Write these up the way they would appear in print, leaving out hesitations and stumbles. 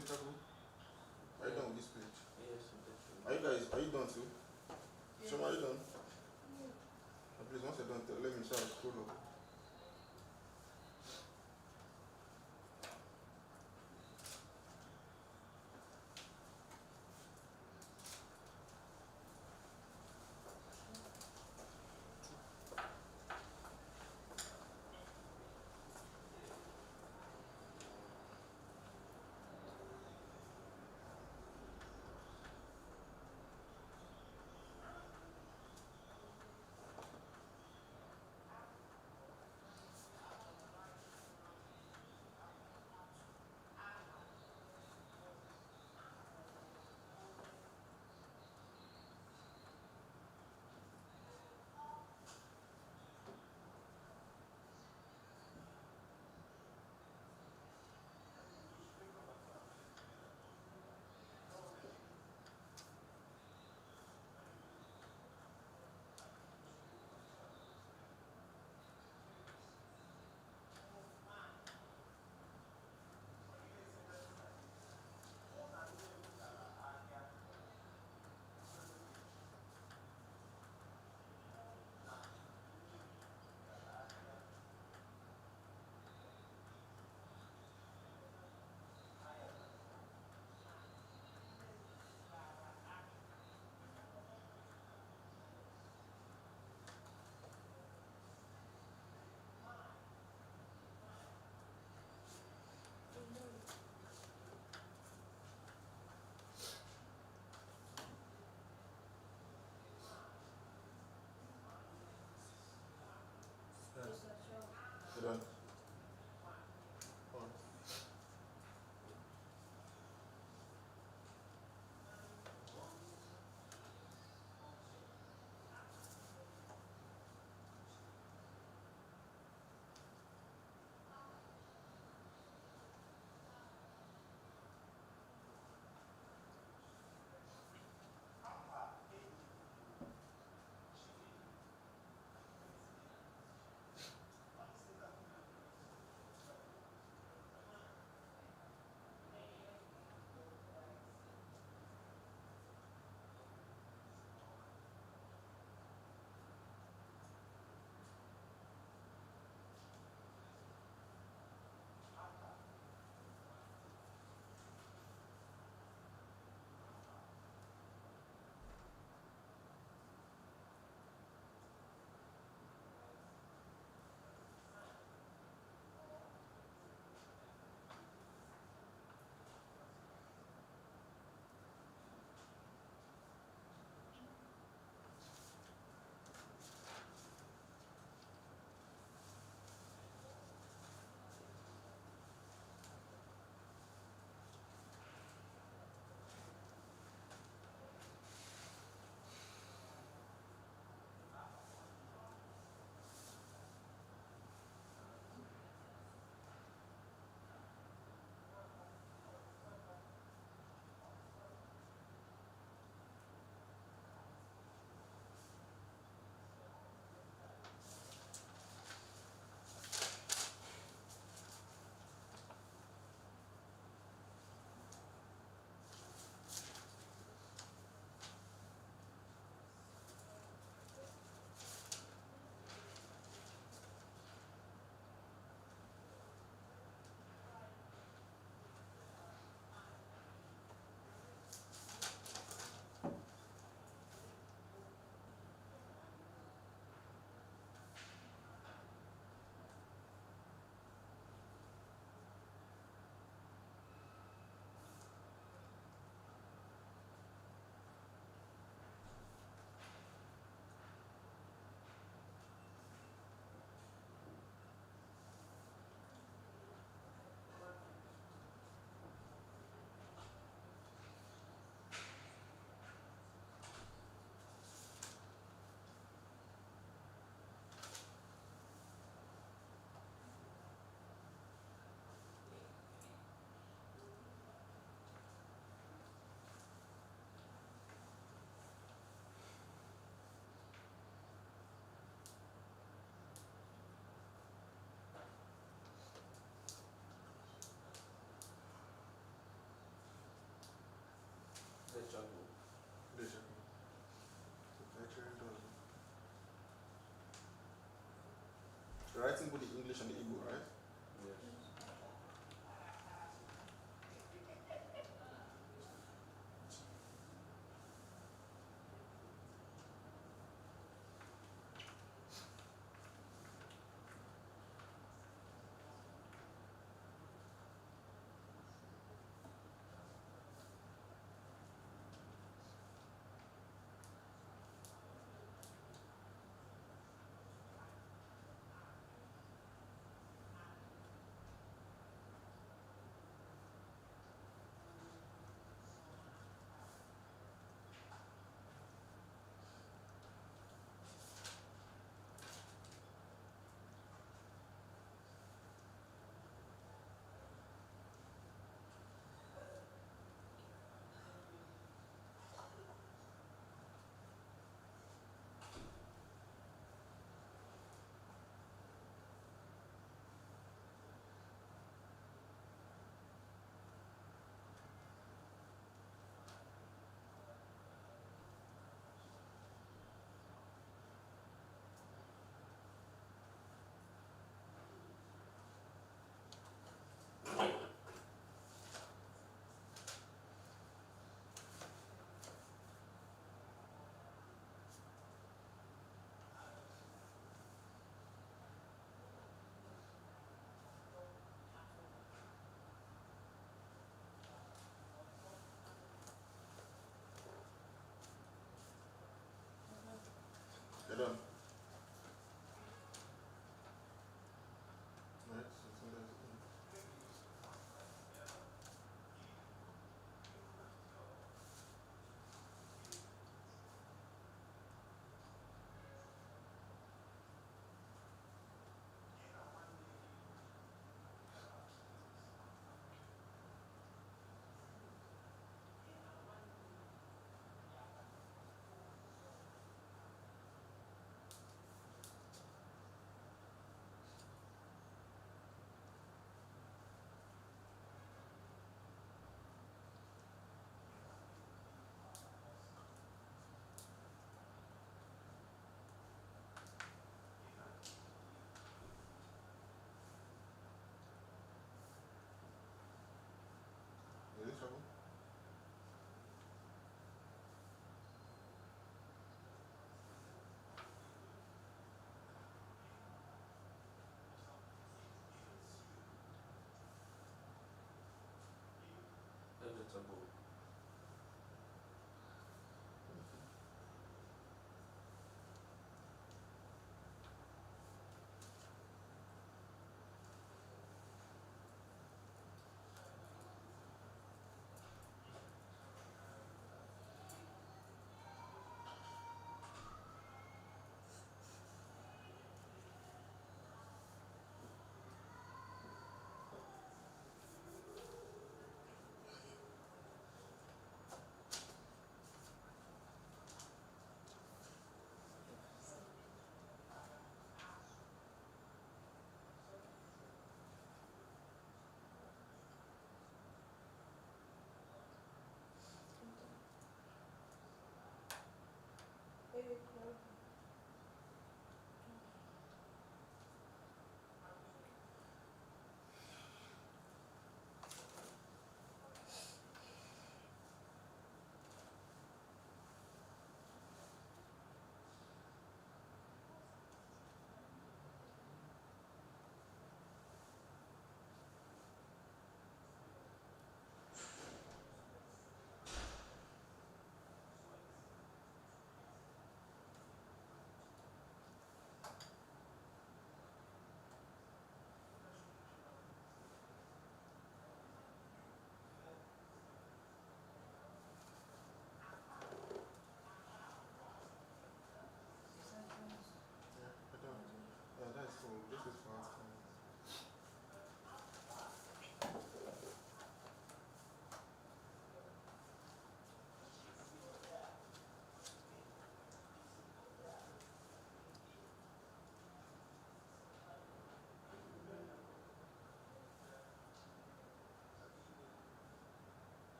Mr. Boo, are you done with this page? Yes, Are you done too? Yes. Shoma, are you done? Please, once you're done, let me start scroll up. writing both the English and the Igbo, right? Yes.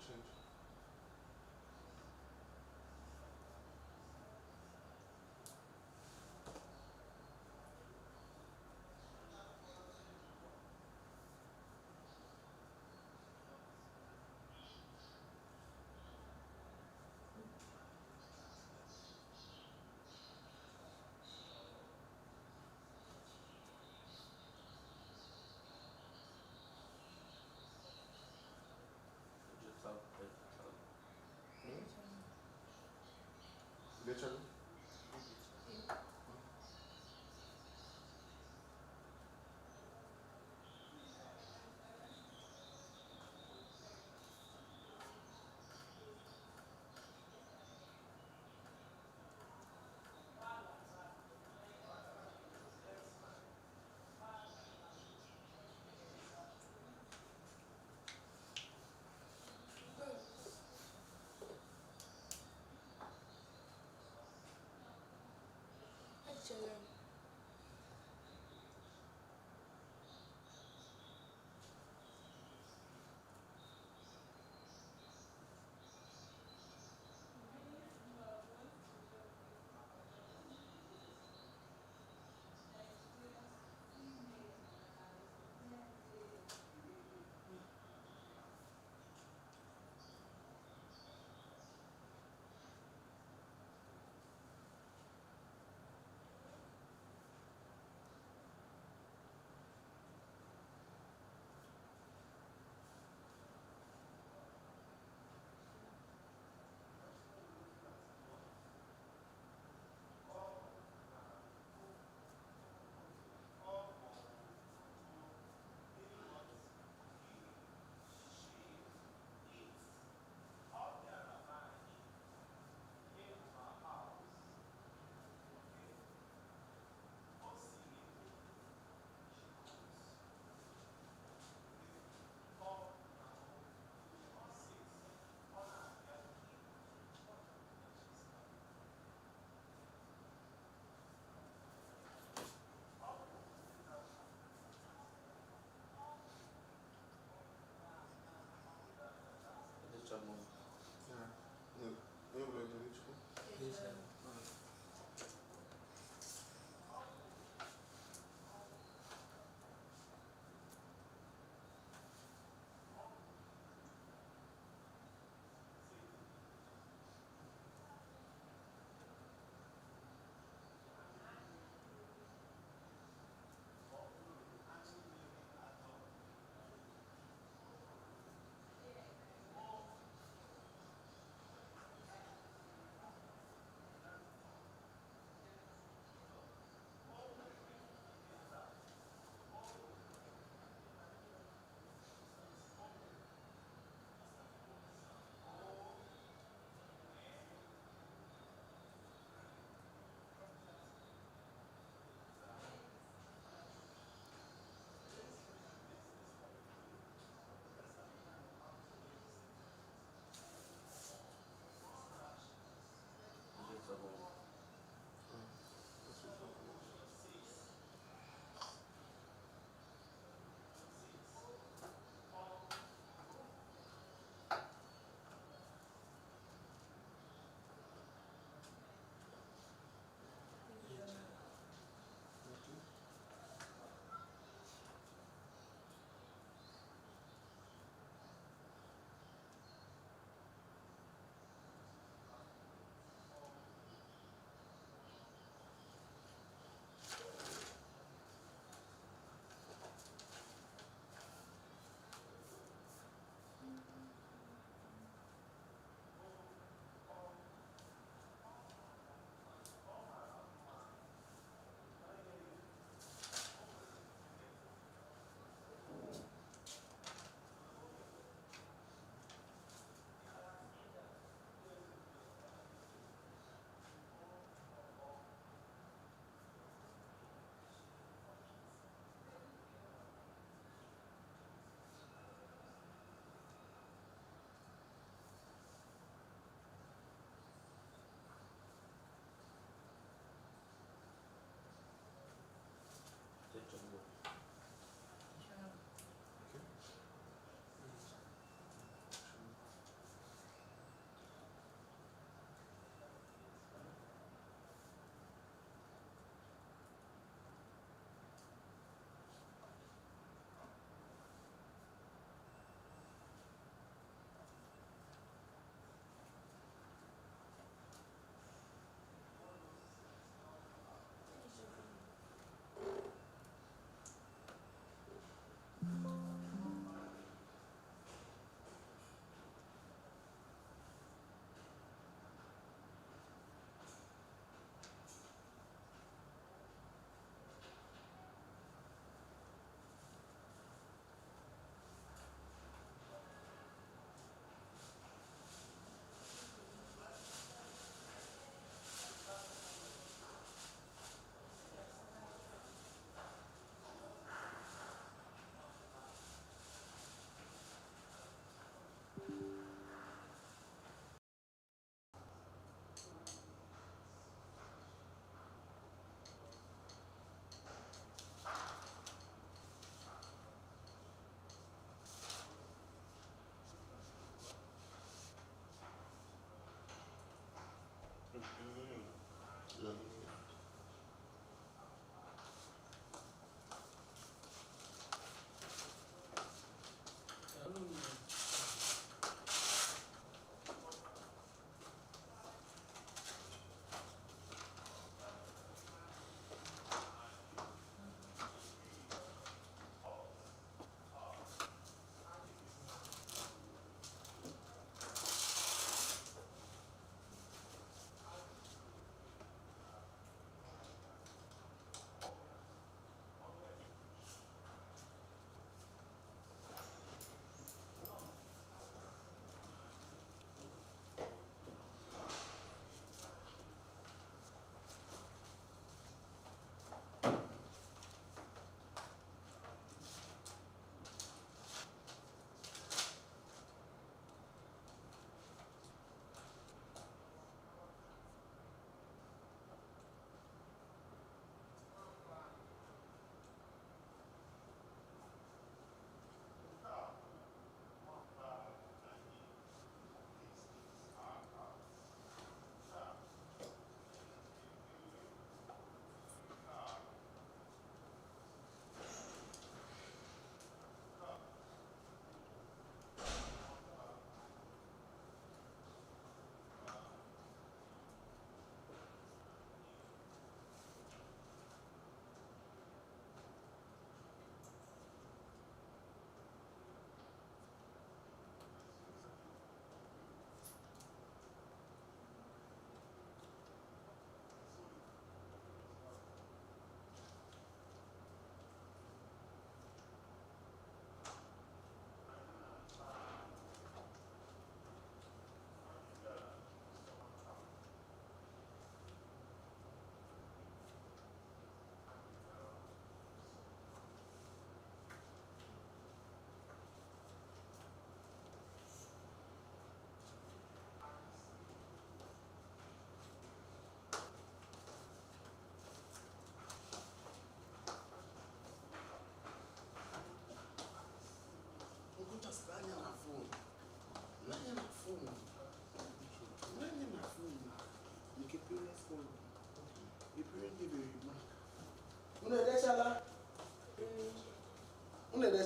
change. Just talk.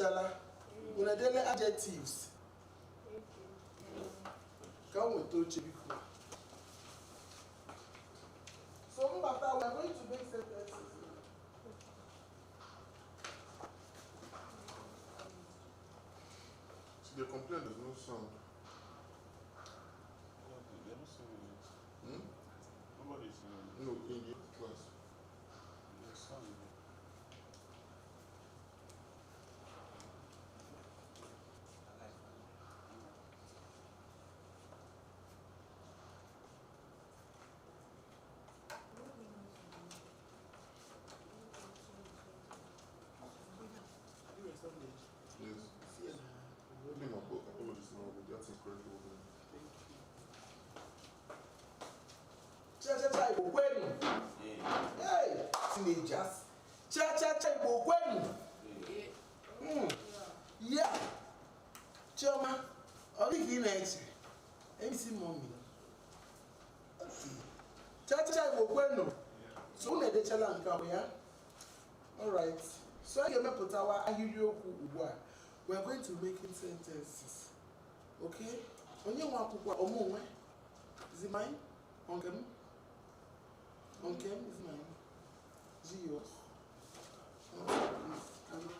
Chala. Una daily adjectives. Come with Tochi. So, Mbata, we are going to make sentences. They complain there's no sound. They're not singing it. Nobody's singing it. No, in the class. There's sound in it. Yes. Only my book. Apologies now, but that's incorrectly what Cha-cha-cha, Igbo kwenu. Hey, teenagers. Cha-cha-cha, Igbo kwenu. Yeah. Chioma, only next. MC mommy. Okay. Cha-cha-cha, Igbo kwenu. So, we need to challenge ya. All right. So, I am put our ahirioku ugbu. We are going to make sentences. Okay? Onye nwa akwụkwọ omunwe. Is it mine? Okay. Okay, is mine. Is it yours? Please.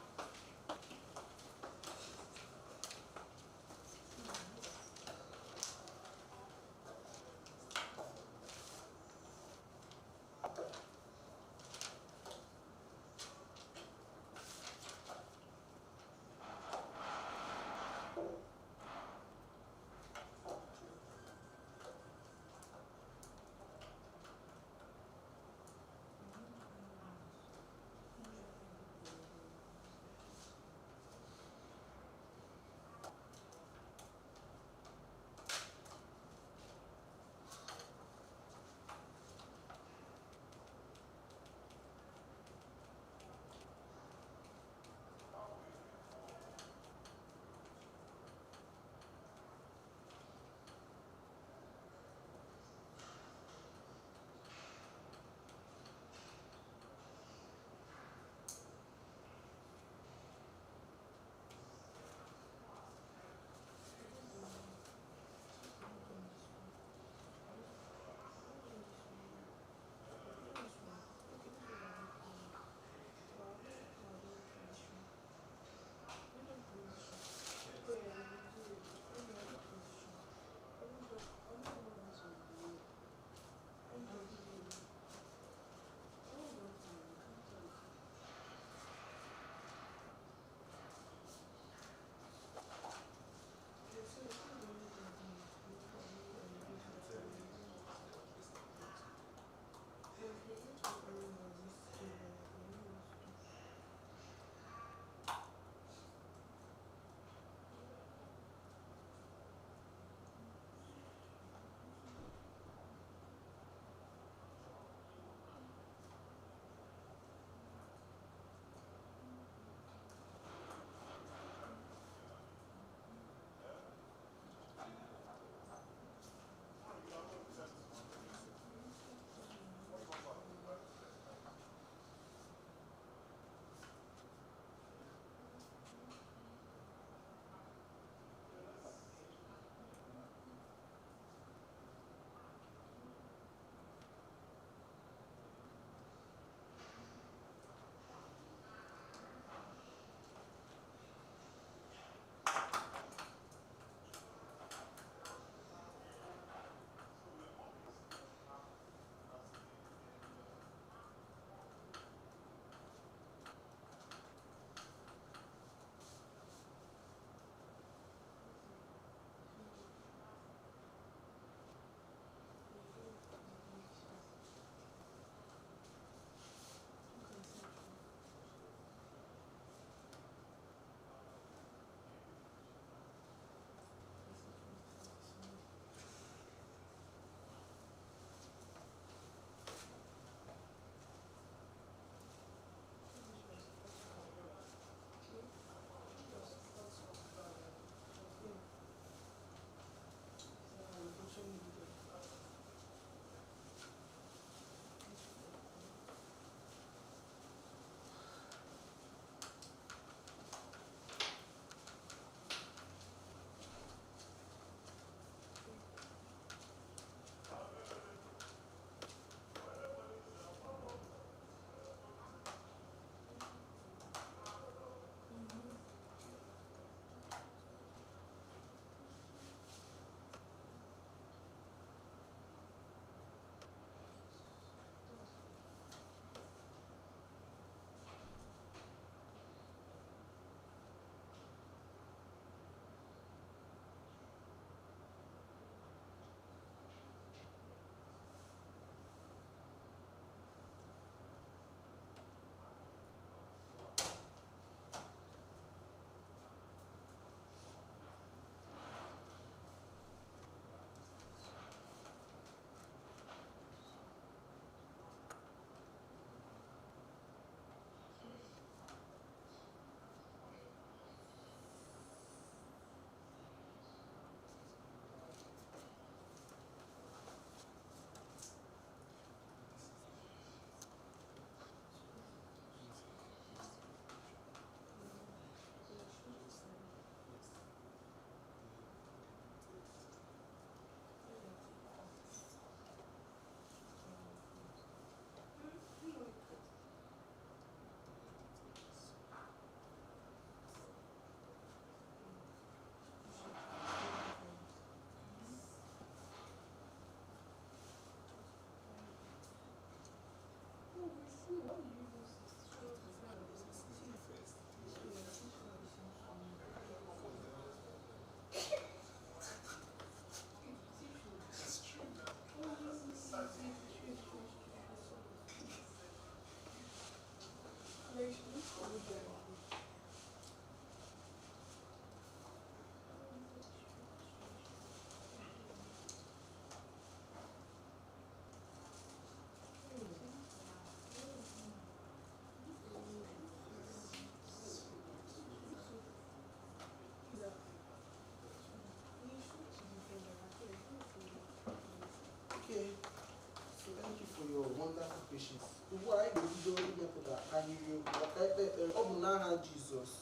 questions. Ugbu a anyị ga-ebido imepụta ahịrịokwu maka ikpe ekpere. Ọ bụ n'aha Jizọs.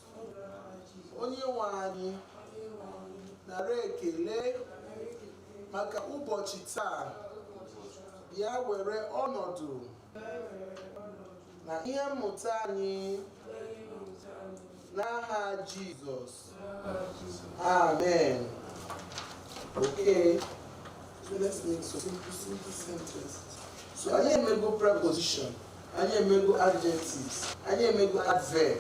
Onye nwe anyị nara ekele maka ụbọchị taa. Bịa were ọnọdụ na ihe mmụta anyị n'aha Jizọs. Amen. Okay. So let's make some simple sentences. So anyị emego preposition, anyị emego adjectives, anyị emego adverb.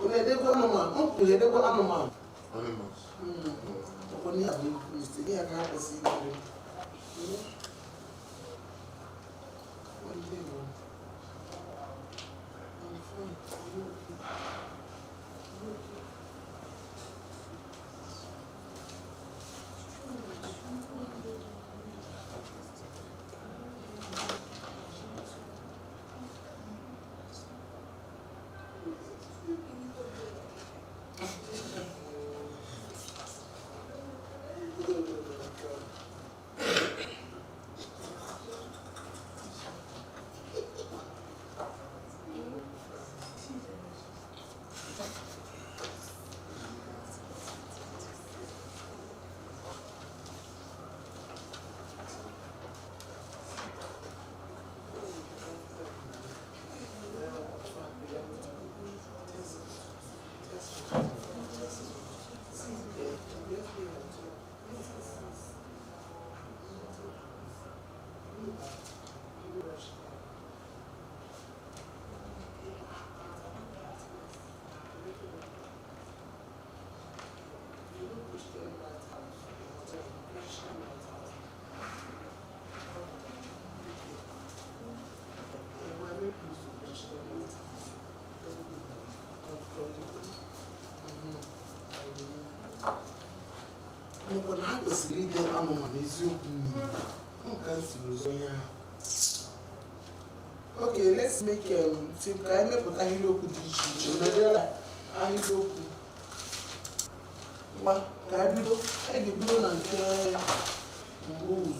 Unedego anụmanụ, unedego anụmanụ. Animals. Ọkwa n'ihe abụ mistake, ihe aka akwụsị ikere. When I was reading okay, let's make simple. I make what I look at I look. Ma, can I do? I give you an woman.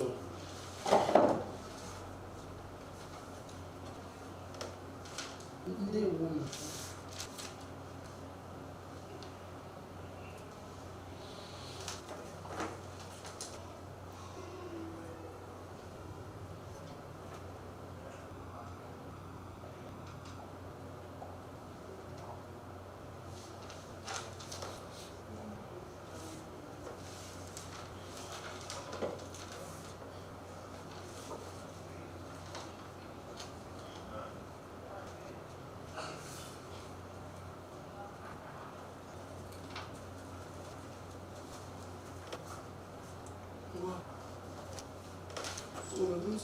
So we're going to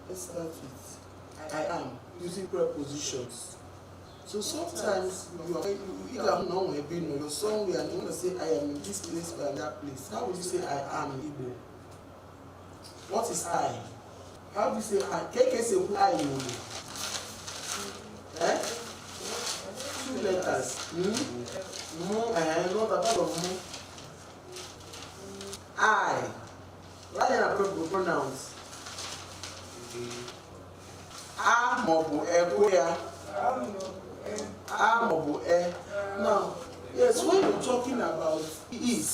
let's start with I am using prepositions. So sometimes you don't know you're somewhere and you want to say I am in this place or that place. How would you say I am in Igbo? What is I? How do you say I? Can say who I am? Two letters. Not a part of mu. I. What are the pronouns? A mobu e. A mobu e. Now, yes, when you're talking about is,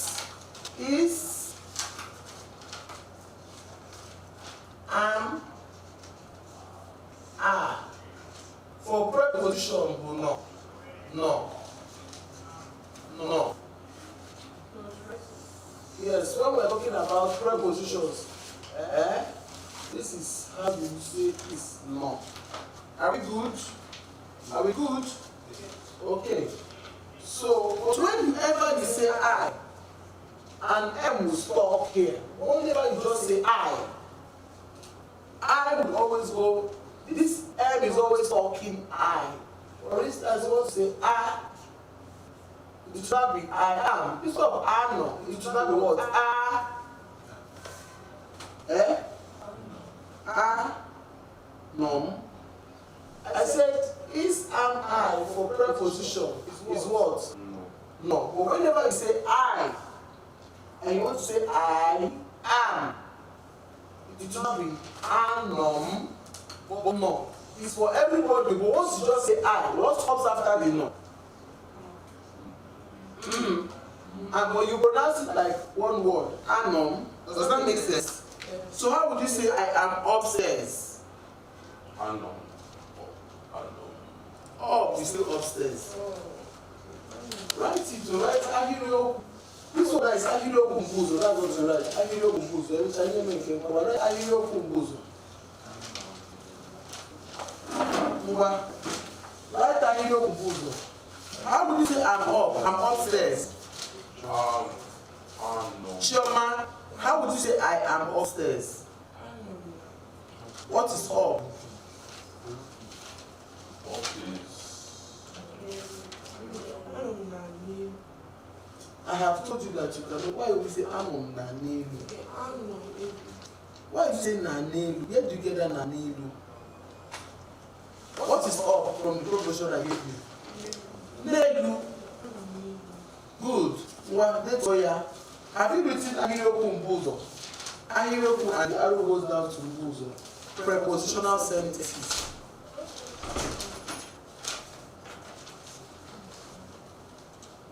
am, are. For preposition, no. Yes, when we're talking about prepositions, this is how you say is no. Are we good? Are we good? Okay. So whenever you say I, and M will stop here. Whenever you just say I will always go. This M is always talking I. For instance, you want to say I. It should not be I am. Instead of I no, it should not be what? No. I said, is am I for preposition is what? No. But whenever you say I, and you want to say I am, it will not be anom, but no. It's for everybody, but once you just say I, what comes after the no? And when you pronounce it like one word, anom, does that make sense? So how would you say I am upstairs? Anom. Up, you say upstairs. Write it, write ahiro. This one is ahiro kumbuzo, that's what you write. Ahiro kumbuzo, every time you make it, write ahiro kumbuzo. Write ahiro kumbuzo. How would you say I'm up? I'm upstairs. Chioma, how would you say I am upstairs? What is up? I have told you that you can. Why would you say amom na nelu? Why do you say na nelu? Where do you get that na nelu? What is up from the proportion I gave you? Nelu. Good. Well, that's why have you written ahirioku mbuzo? Ahirioku and the arrow goes down to mbuzo. Prepositional sentences.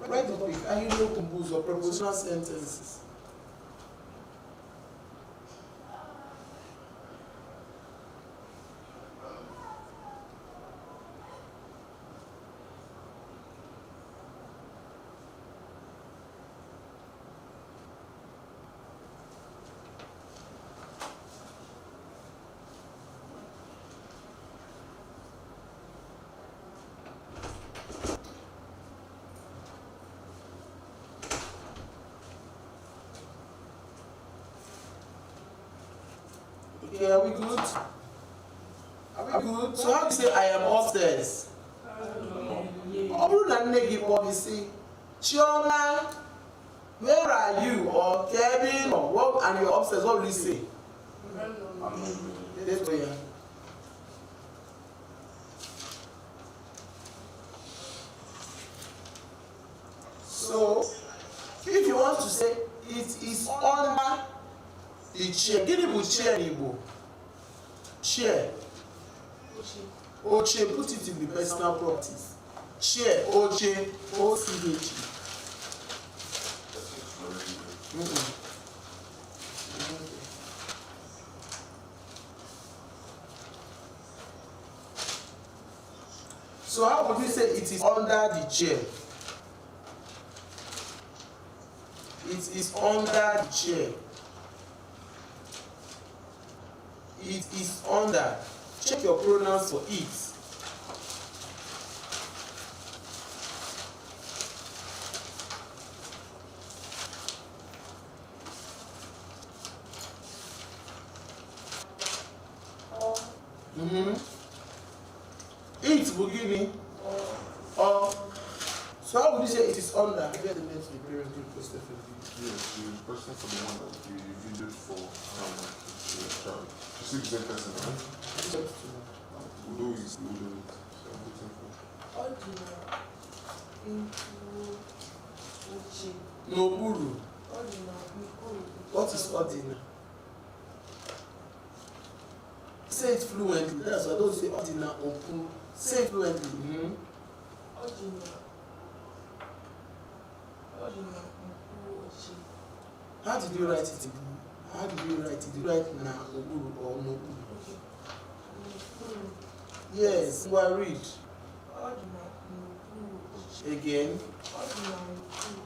Write the topic, ahirioku mbuzo, prepositional sentences. Okay, are we good? Are we good? So how do you say I am upstairs? You say, Chioma, where are you? Or Kevin, or what? And you're upstairs. What will you say? That's where. So, if you want to say it is under the chair, gini bu chair in Igbo? Chair. Oche, put it in the personal properties. Chair, oche, O-C-H. So how would you say it is under the chair? It is under the chair. It is under. Check your pronouns for it. It will give me so how would you say it is under? I get the name to the parent group for Stephen. Yes, the person for the one that you videoed for the child. You see the same person, right? Udo is Udo. So I'm looking for. Noburu. What is ordinary? Say it fluently. That's why I don't say ordinary or poo. Say it fluently. How did you write it? How did you write it? Did you write na oburu or noburu? Yes, go and read. Again.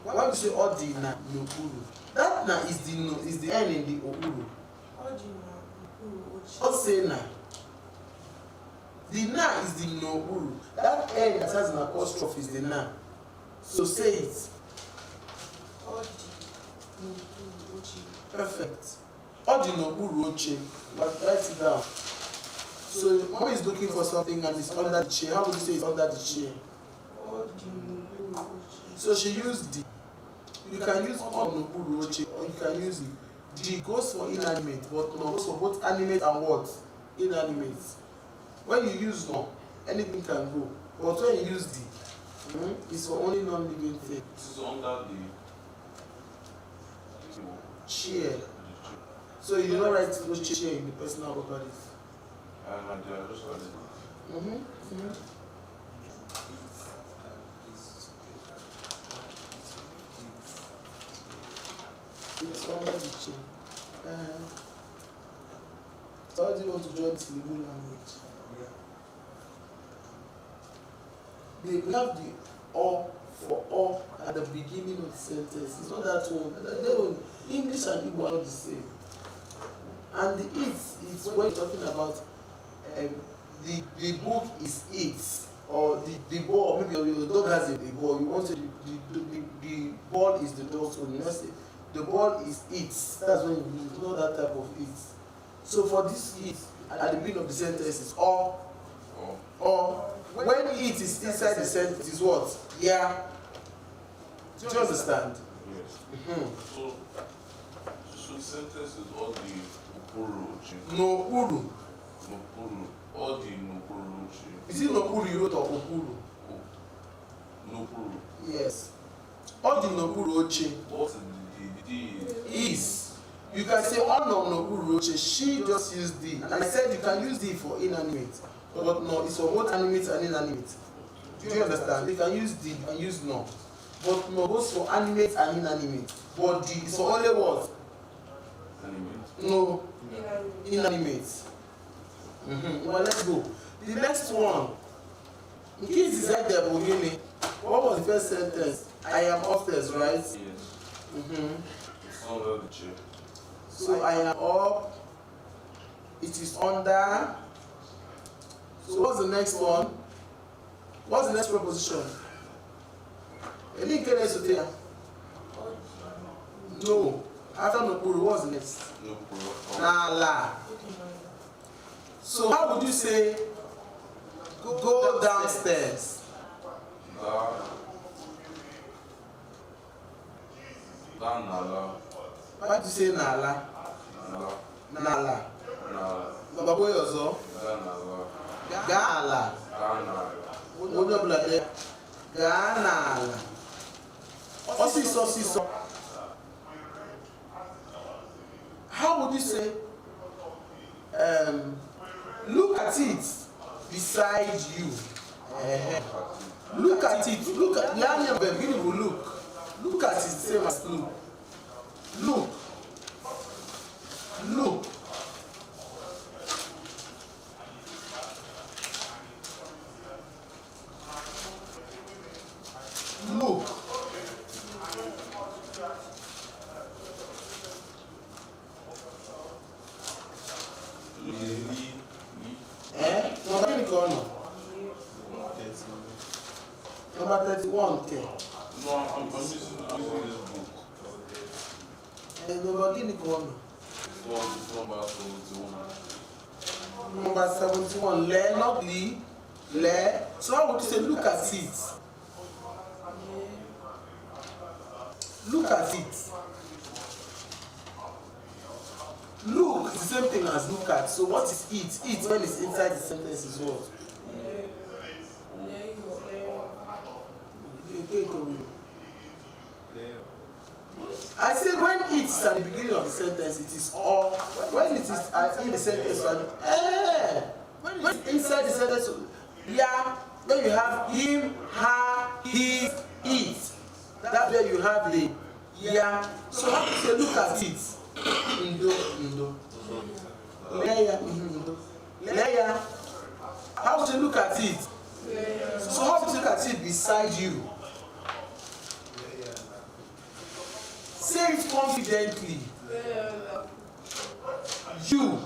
Why do you say ordinary noburu? That na is the no, is the N in the oburu. What say na? The na is the noburu. That N that has an apostrophe is the na. So say it. Perfect. Odinoburu oche. But write it down. So mom is looking for something and it's under the chair. How would you say it's under the chair? So she used the. You can use Odinoburu oche or you can use it. D goes for inanimate, but no goes for both animate and what? Inanimate. When you use no, anything can go. But when you use D, it's for only non-living things. This is under the Chair. So you don't write Oche in the personal properties. And I just got it. It's under the chain. So how do you want to join this Igbo language? They have the or for or at the beginning of the sentence. It's not that one. English and Igbo are not the same. And the it is when you're talking about the book is it, or the ball. Maybe your dog has a ball. You want to the ball is the dog's own. You know, say the ball is it. That's when you know that type of it. So for this it at the beginning of the sentence is or. When it is inside the sentence is what? Yeah. Do you understand? Yes. So the sentence is all the Okoro. No uru. Nopuru. All the Nopuru. Is it Nopuru you wrote or Okuru? Nopuru. Yes. All the Nopuru Oche What the is. You can say all Nopuru Oche. She just used the. And I said you can use the for inanimate. But no, it's for both animate and inanimate. Do you understand? You can use the, you can use no. But no, both for animate and inanimate. But the is for only what? Animate. No. Inanimate. Well, let's go. The next one. In case it's like the beginning, what was the first sentence? I am upstairs, right? Yes. It's under the chair. So I am up. It is under. So what's the next one? What's the next proposition? No. After Nopuru, what's the next? Nopuru. Nala. So how would you say go downstairs? Nala. Why do you say Nala? Nala. Baba boy also. Gala. Onye ọbụla dị gaa n'ala. Ọsịsọ. How would you say look at it beside you? Look at it. Look at the animal beautiful look. Look at it same as look. Look. Look. Look. Number 31. Okay. No, I'm using this book. Number guinea corner. It's number 71. Number 71. Le, not li. Le. So how would you say look at it? Look at it. Look is the same thing as look at. So what is it? It when it's inside the sentence is what? I said when it is at the beginning of the sentence, it is all. When it is in the sentence, when it's inside the sentence, yeah, then you have him, her, his, it. That's where you have the yeah. So how do you say look at it? Ndo. Leia. How would you look at it? So how would you look at it beside you? Say it confidently. You.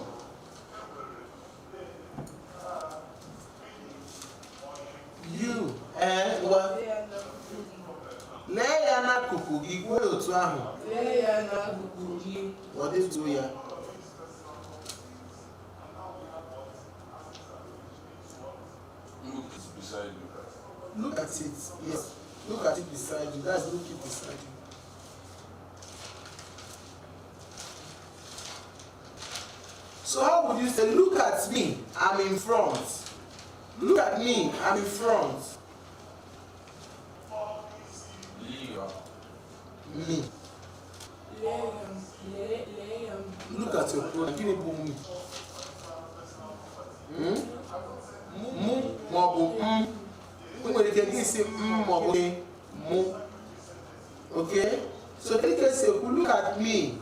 You. What? Lee ya n'akụkụ gị kwuo otu ahụ. Lee ya n'akụkụ gị. Ọ dịtụ ya. Look is beside you. Look at it. Yes. Look at it beside you. That's look it beside you. So how would you say, look at me, I'm in front. Look at me, I'm in front. Me. Look at your pronoun. Give me boom. Mu maọbụ m nwere ike gị isi m maọbụ mu. Okay? So can you say, look at me?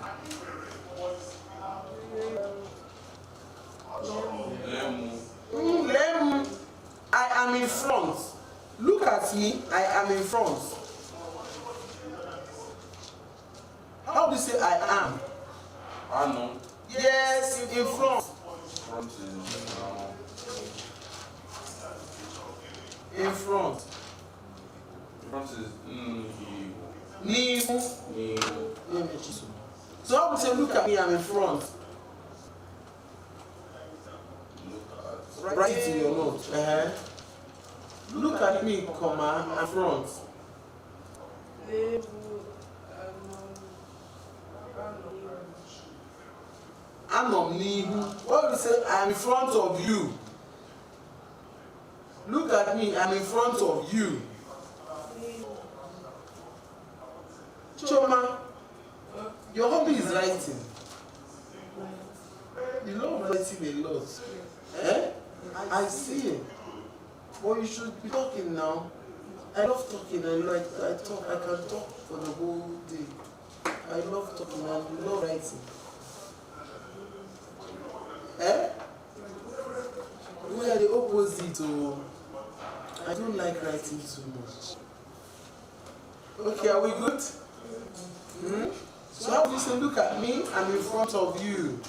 Lem. I am in front. Look at me. I am in front. How do you say I am? I know. Yes, in front. Front is In front. front is Nihu. So how do you say look at me? I'm in front. Write it in your notes. Look at me, comma, I'm front. Anom nihu. What do you say? I'm in front of you. Look at me, I'm in front of you. Choma, your hobby is writing. You love writing a lot. I see it. But you should be talking now. I love talking. I talk. I can talk for the whole day. I love talking and love writing. We are the opposite. Oh, I don't like writing too much. Okay, are we good? So how do you say look at me? I'm in front of you.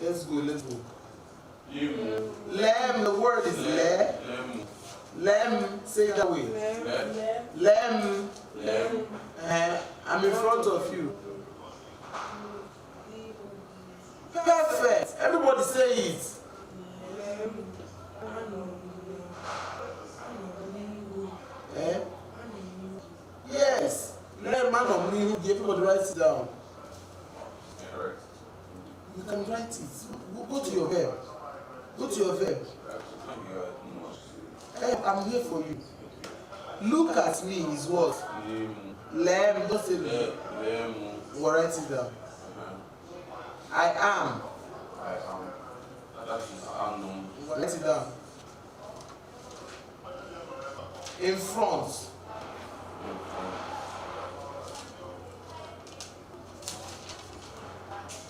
Let's go. Lem, the word is le. Lem, say it that way. Lem. I'm in front of you. Perfect. Everybody say it. Yes. Lem, man of me, everybody write it down. You can write it. Go to your verb. Go to your verb. I'm here for you. Look at me is what? Lem. Don't say lem. We'll write it down. I am. That is unknown. Write it down. In front.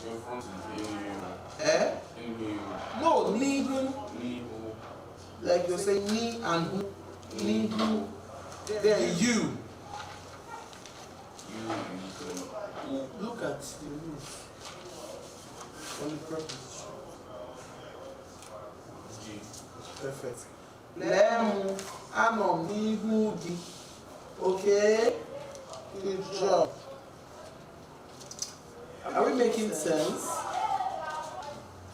In front is No, nihu. Like you're saying ni and who. Nihu. Then you. Look at the roof. On the preposition. Perfect. Lemu anom nihu gi. Okay? Good job. Are we making sense?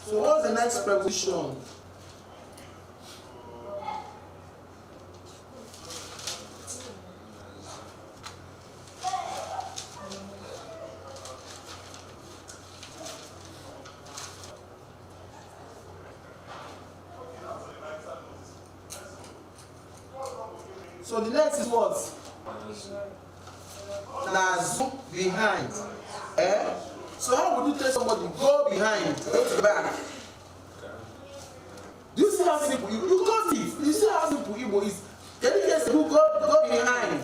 So what's the next preposition? So the next is what? Nazu, behind. So how would you tell somebody go behind, go to the back? Do you see how simple you got it? You see how simple Igbo is? Can you guess who go behind?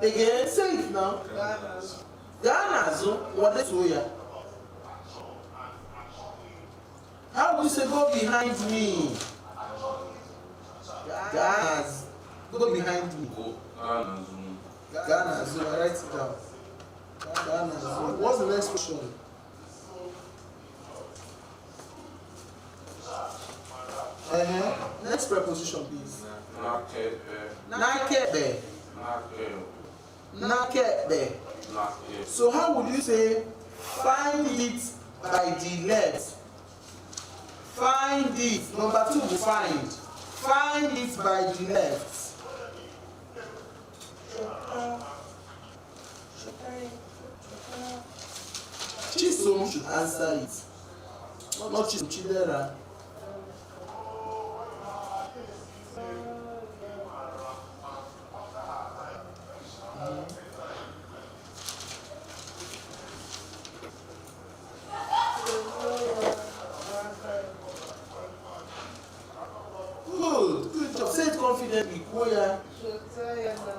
Again, say it now. Ganazu, what is Oya? How would you say go behind me? Ganazu, go behind me. Ganazu, I write it down. Ganazu. What's the next question? Next preposition, please. Nakebe. Nakebe. So how would you say find it by the left? Find it. Number 2 will find. Find it by the left. Chisom should answer it. Not Chisom, Chidera. Koya. Chota ya na.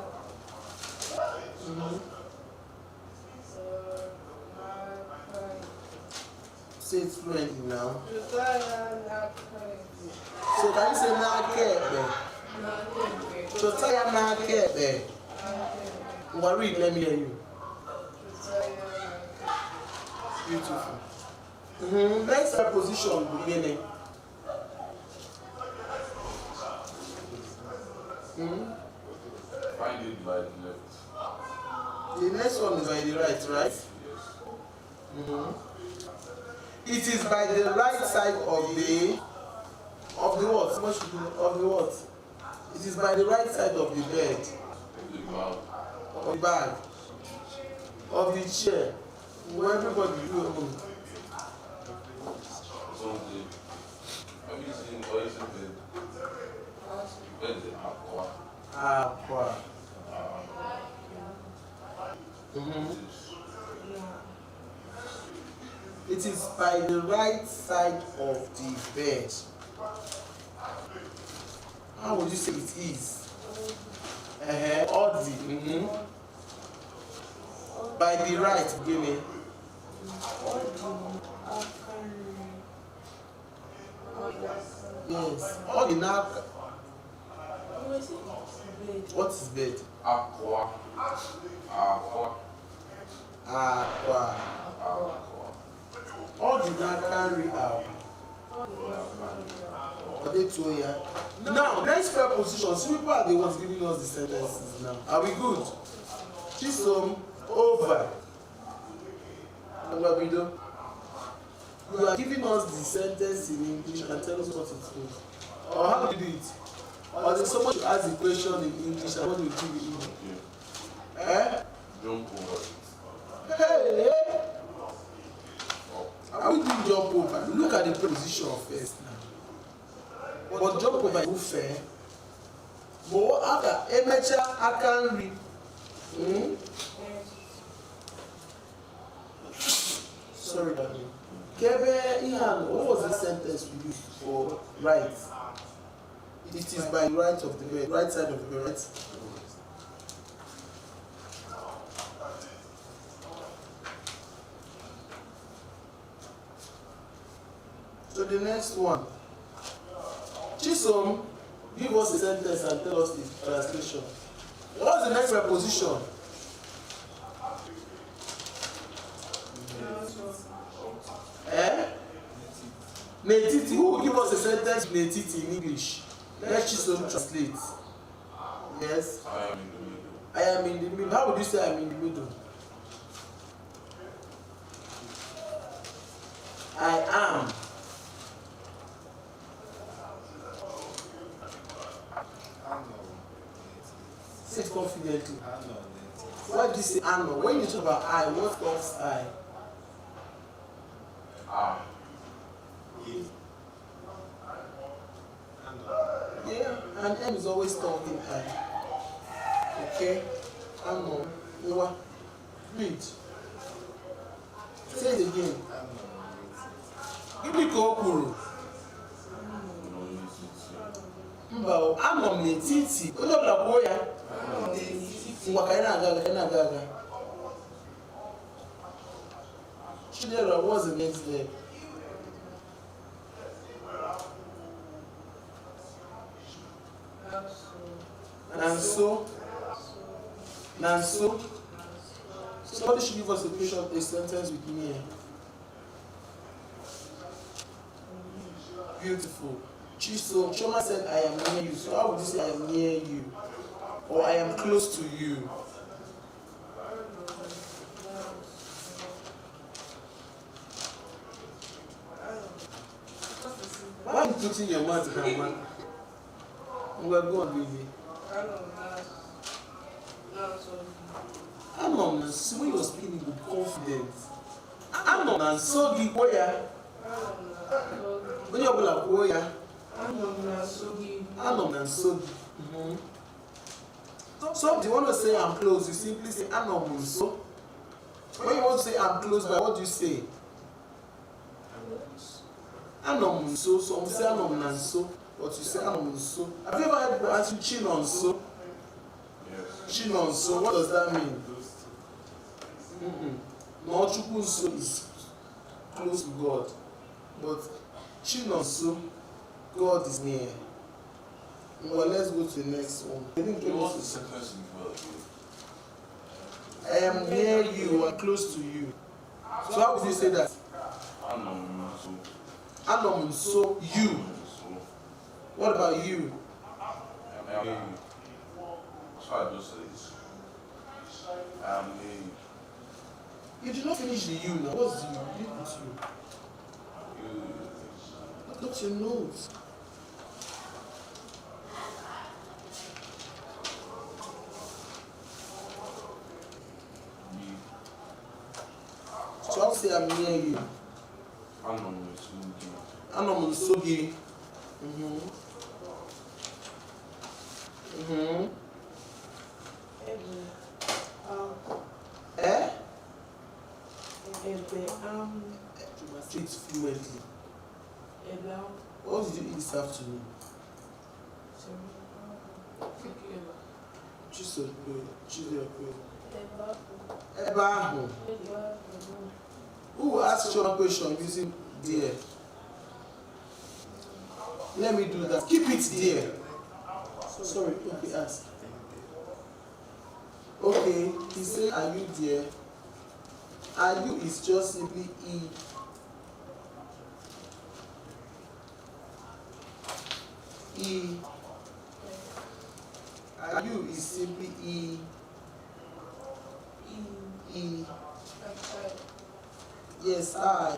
Say it fluently now. Chota ya na. So can you say Nakebe? Chota ya Nakebe. Well, read, let me hear you. Beautiful. Next preposition beginning. Find it by the left. The next one is by the right, right? It is by the right side of the what? Of the what? It is by the right side of the bed. Of the bag. Of the chair. Where everybody do it. Have you seen bed? Bed is aqua. Aqua. It is by the right side of the bed. How would you say it is? Odi. By the right, beginning. Yes. Odi now. What is bed? Aqua. Aqua. Aqua. Odi now carry out. Now, next preposition. So people are the ones giving us the sentences now. Are we good? Chisom over. You are giving us the sentence in English and tell us what it means. Or how do you do it? Or then someone should ask the question in English and what you give it in English. Jump over. Hey! How we do jump over? Look at the preposition first now. But jump over is fair. But after Emecha, I can read. Sorry, darling. Kebe Ihan, what was the sentence we used for right? It is by the right of the bed, right side of the bed, right? So the next one. Chisom, give us a sentence and tell us the translation. What's the next preposition? Netiti. Who will give us a sentence Netiti in English? Let Chisom translate. Yes. I am in the middle. I am in the middle. How would you say I am in the middle? I am. Say it confidently. Why do you say ano? When you talk about I, what comes I? Yeah, and M is always talking I. Okay? Ano. What? Read. Say it again. Give me kokuru. Mba, ano m n'etiti. Onye ọbụla kwuo ya. Ngwa ka ị na-aga. Chidera, what's the next day? Nanso. Somebody should give us a sentence with me. Beautiful. Chiso, Choma said, I am near you. So how would you say I am near you? Or I am close to you? Why are you putting your mouth in her mouth? We're going, baby. Anon, when you're speaking with confidence. Anon, and so the boya. When you're like boya. Anon, and so. So, do you want to say I'm close? You simply say anon, so. When you want to say I'm close by, what do you say? Anon, so. Some say anon, and so. But you say so. Have you ever heard people ask you chin on so? Yes. Chin on so, what does that mean? No, Chukwu so is close to God. But chin on so, God is near. Well, let's go to the next one. I think What's the sentence in I am near you and close to you. So how would you say that? Anom so you. What about you? I'm near you. That's what I just said. I'm near you. You did not finish the you now. What's the you? You put you. Look at your notes. So I'll say I'm near you. Anom so gi. Eh? You must say it fluently. What did you eat this afternoon? Eba. Who asked you a question using there? Let me do that. Keep it there. Sorry, okay, ask. Okay, he said, are you there? Are you is just simply E. E. Are you is simply E. E. Yes, I.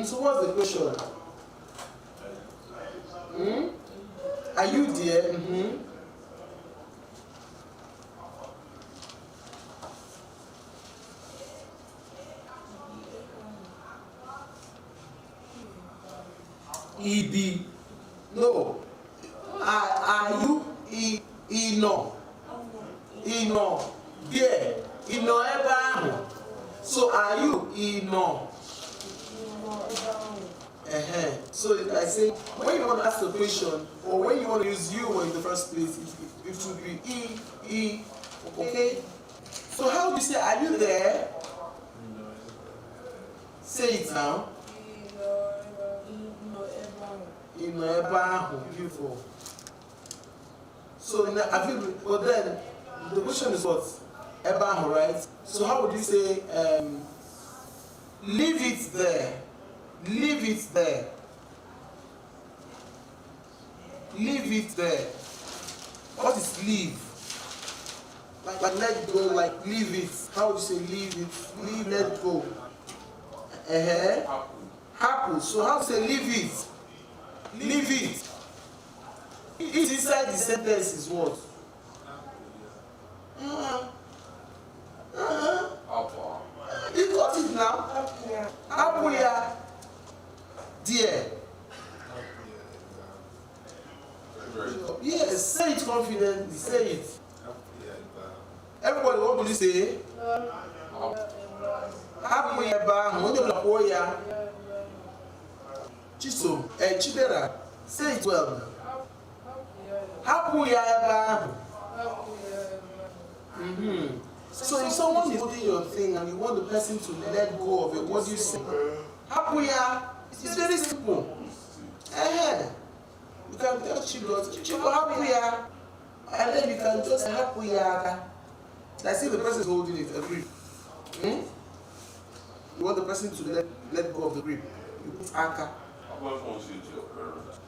So what's the question? Are you there? EB. No. Are you no? No. There. No ever. So are you no? So I say, when you want to ask a question, or when you want to use you in the first place, it should be E, okay? So how do you say, are you there? Say it now. Beautiful. So I feel, but then the question is what? Ebahu, right? So how would you say, leave it there? Leave it there. Leave it there. What is leave? Like let go, like leave it. How would you say leave it? Leave, let go. Happen. So how to say leave it? Leave it. It inside the sentence is what? You got it now? Apuya. Dear. Yes, say it confidently. Say it. Everybody, what will you say? Apuya ba. When you apuya. Chisom. Chidera. Say it well. Apuya ba. So if someone is holding your thing and you want the person to let go of it, what do you say? Hapuya. It's very simple. You can tell Chigo Hapuya, and then you can just Hapuya. Like see the person is holding it. Agree? You want the person to let go of the grip. You put aka. How about once you to your parents?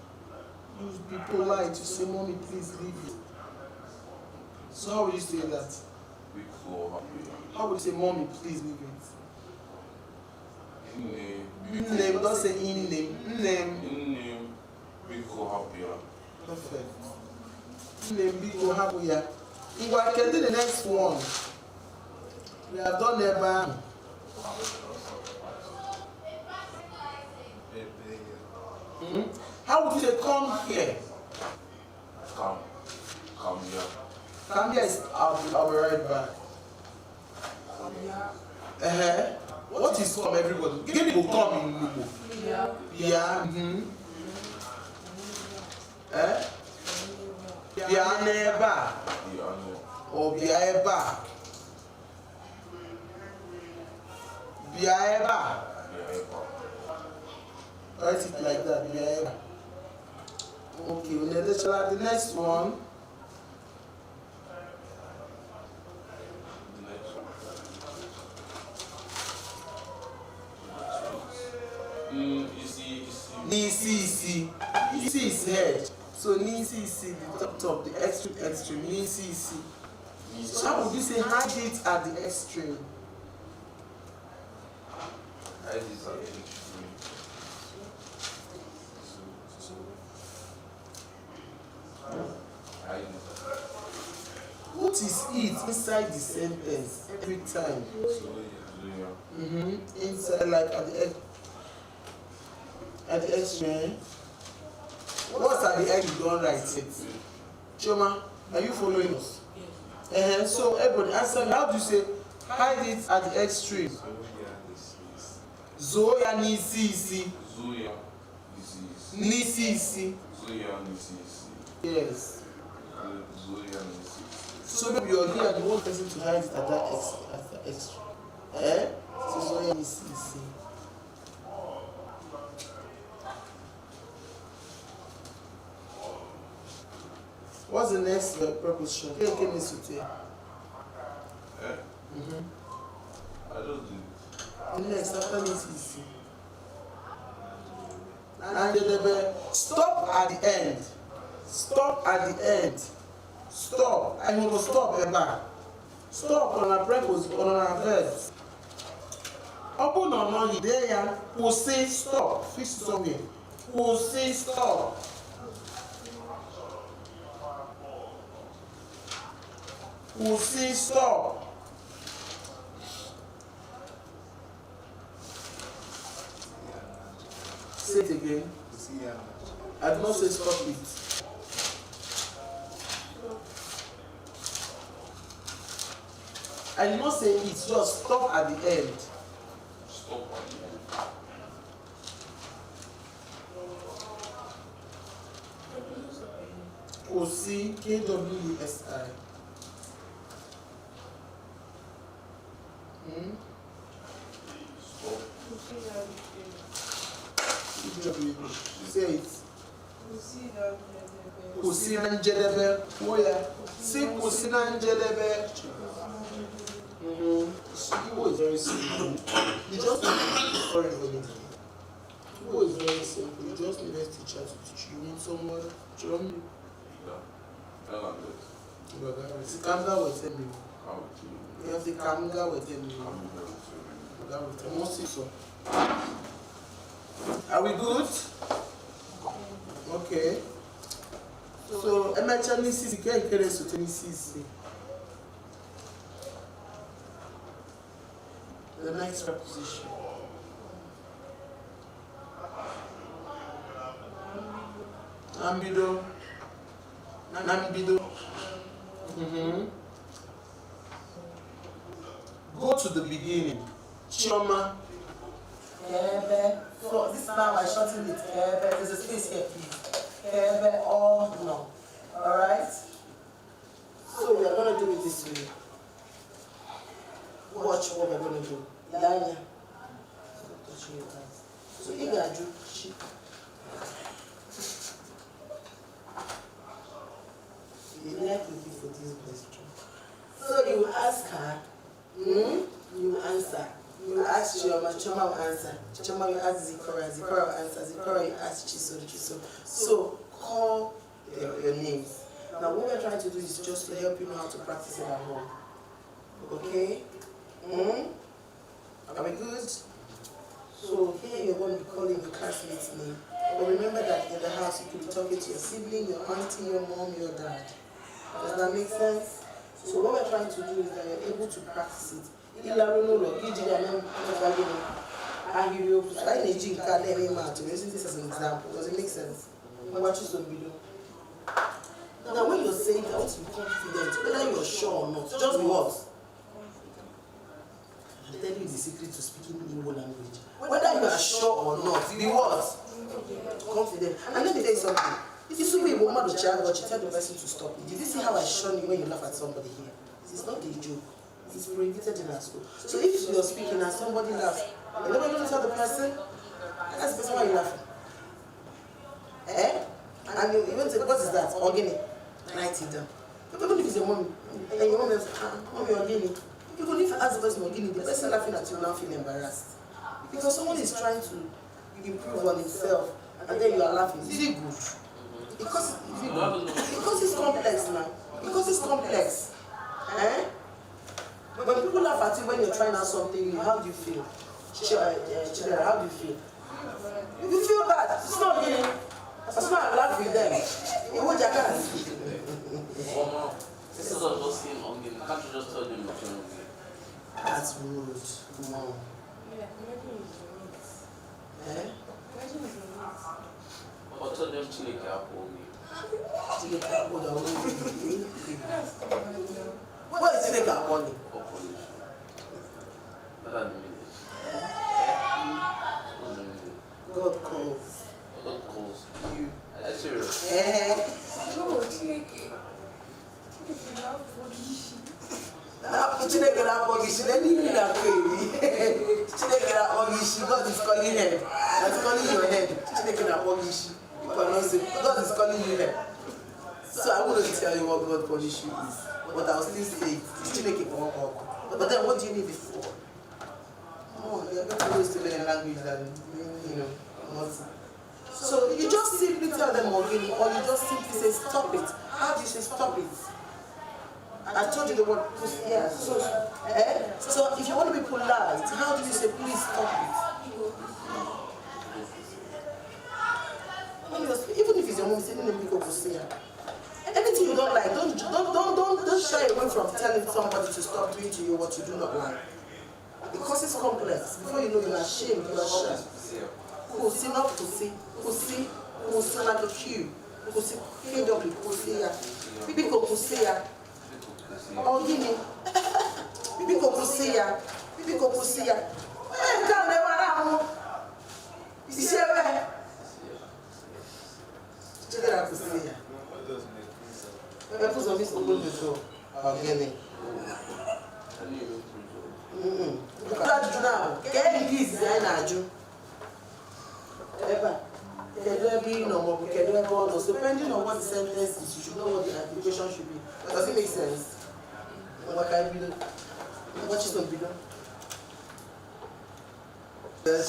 Use be polite to say, mommy, please leave it. So how would you say that? Be cool, happy. How would you say, mommy, please leave it? In Name, don't say in name. Name. be cool, happy. Perfect. Name, be go happy. If I can do the next one. We have done never. How would you say come here? Come here. Come here is I'll be right back. What is come, everybody? Give me go come in Igbo. Yeah. Bia neba. Or bia eba. Bia eba. Write it like that. Bia eba. Okay, the next one. Nisi is head. So Nisi, the top, the extreme. Nisi. So how would you say hide it at the extreme? Hide it at the extreme. Hide it. What is it inside the sentence every time? Inside, like at the extreme. What's at the end? You don't write it. Choma, are you following us? Yes. So everybody answer me. How do you say hide it at the extreme? Zoya nisi. Zoya nisi. Yes. So maybe you're here and you want person to hide it at that extreme. So Zoya nisi. What's the next preposition? I just did. The next after nisi. And the stop at the end. Stop at the end. Stop. I want to stop ever. Stop on a preposition on a verb. Open or not, there will say stop. Fix something. Will say stop. Will say stop. Say it again. I did not say stop it. I did not say it, just stop at the end. Stop at the end. Kwusi, Kwusi. Say it. Kwusi na njedebe. Say kwusi na njedebe. Igbo is very simple. You just sorry for me. Igbo is very simple. You just need a teacher to teach you. You need someone. John. Kamga will tell me. You have the Kamga will tell me. Are we good? Okay. So, emergency is the next preposition. Nambido. Go to the beginning. Chioma. Kebe. So this now I shorten it. Kebe. There's a space here, please. Kebe or no. Alright? So we are going to do it this way. Watch what we're going to do. Yanya. So you got to do. You like to give for this question. So you ask her, you answer. You ask Chioma, Chioma will answer. Chioma will ask Zikora, Zikora will answer. Zikora will ask Chiso, Chiso. So call your names. Now what we're trying to do is just to help you know how to practice it at home. Okay? Are we good? So here you're going to be calling your classmate's name. But remember that in the house you could be talking to your sibling, your auntie, your mom, your dad. Does that make sense? So what we're trying to do is that you're able to practice it. This is as an example. Does it make sense? Now when you're saying that, I want to be confident, whether you're sure or not, just be what? I'm telling you the secret to speaking Igbo language. Whether you are sure or not, be what? Confident. And let me tell you something. If you see a woman or child, but you tell the person to stop it. Did you see how I shun you when you laugh at somebody here? It's not a joke. It's prohibited in our school. So if you're speaking and somebody laughs, you're never going to tell the person, that's the person why you're laughing. And you even say, what is that? Organic. Write it down. Even if it's your mom, and your mom is, mommy, organic. Even if you ask the person organic, the person laughing at you now feel embarrassed. Because someone is trying to improve on himself, and then you are laughing. Is it good? Because it's complex now. Because it's complex. When people laugh at you when you're trying out something, how do you feel? Children, how do you feel? You feel bad. It's not me. That's why I laugh with them. What you can? This is not just him on game. Can't you just tell them what you're doing? That's rude. Come on. Or tell them Chineke Apple me. Chineke Apple, the only what is Chineke Apple? God calls. God calls you. That's serious. No, Chineke Apple, she didn't even have baby. Chineke Apple, God is calling her. That's calling your head. Chineke Apple, God is calling you head. So I wouldn't tell you what God punish you is. But I'll still say it's Chineke Apple. But then what do you need it for? Oh, you're better ways to learn language than, nothing. So you just simply tell them again, or you just simply say, stop it. How do you say, stop it? I told you the word, yeah. So if you want to be polite, how do you say, please stop it? Even if it's your mom sitting in the middle of anything you don't like, don't shy away from telling somebody to stop doing to you what you do not like. Because it's complex. Before you know, you're ashamed, you're shy. Kusi, not Kusi. Kusi like a Q. Kusi, KW, Kusi ya. Biko Kusi ya. Oh, Gini. Biko Kusi ya. Biko Kusi ya. Come never know. You see where? Check it out, Kusi ya. Put some this open the door. Oh, Gini. Now, get this Aju. Depending on what the sentence is, you should know what the application should be. Does it make sense? What can be done? What is going to be done? Yes.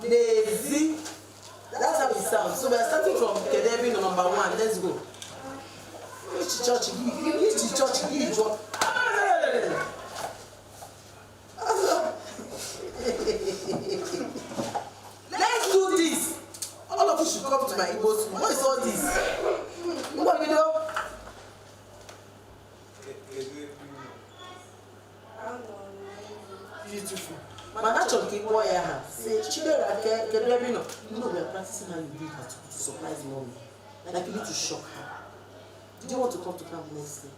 Lazy. That's how it sounds. So we are starting from Kedebi number 1. Let's go. Which church? Let's do this. All of you should come to my Igbo school. What is all this? What we do? Beautiful. Manachon Igbo Yaha. Say, Chidera, Kedrebino. You know, we are practicing how you do it to surprise mommy. Like you need to shock her. Do you want to come to camp next day?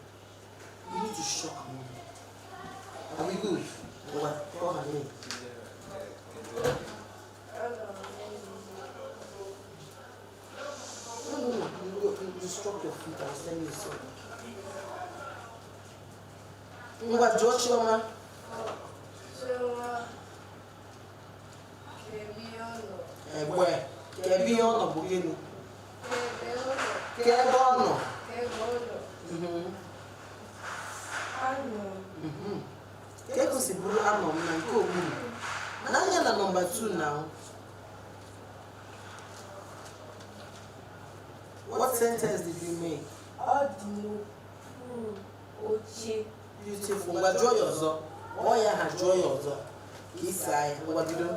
You need to shock mommy. Are we good? What? Call her name. No. You struck your feet. I was telling you so. What, Joshua? Where? Kebiono, Bugini. Kebono. Que si buru anom na nke ogburu. N'anya na number 2 now. What sentence did you make? Beautiful. Ngwa jụọ ya ọzọ. Ọ ya ha jụọ ya ọzọ. Ka isi anyị. Ngwa bido.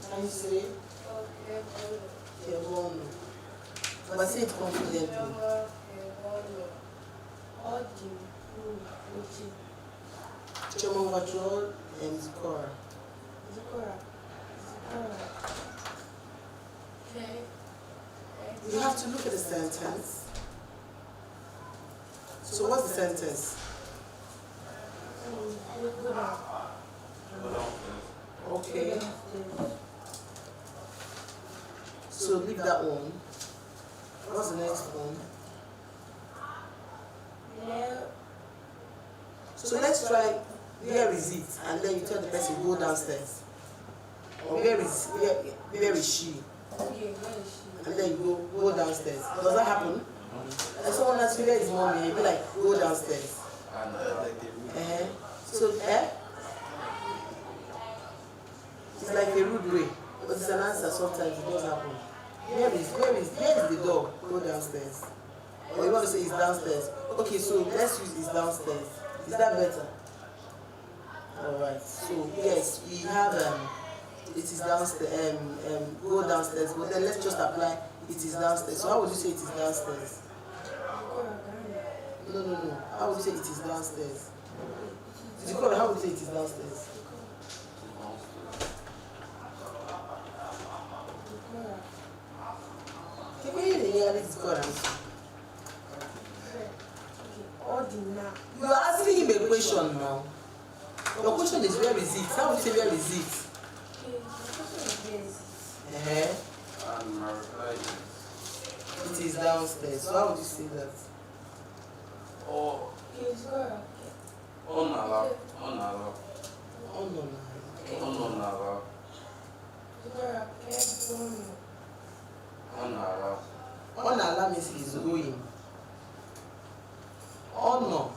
Can you say? Kebono. But say it confidently. Choma Watrol and Zikora. You have to look at the sentence. So what's the sentence? Okay. So leave that one. What's the next one? So let's try, where is it? And then you tell the person, go downstairs. Or where is she? And then you go downstairs. Does that happen? And someone asks you, where is mommy? You be like, go downstairs. So, it's like a rude way. But it's an answer, sometimes it does happen. Where is the dog? Go downstairs. Or you want to say it's downstairs. Okay, so let's use it's downstairs. Is that better? Alright, so yes, we have it is downstairs, go downstairs, but then let's just apply it is downstairs. So how would you say it is downstairs? No. How would you say it is downstairs? How would you say it is downstairs? You are asking him a question now. Your question is where is it? How would you say where is it? And my reply is it is downstairs. So how would you say that? Onala. Onala means he's going. Ononala.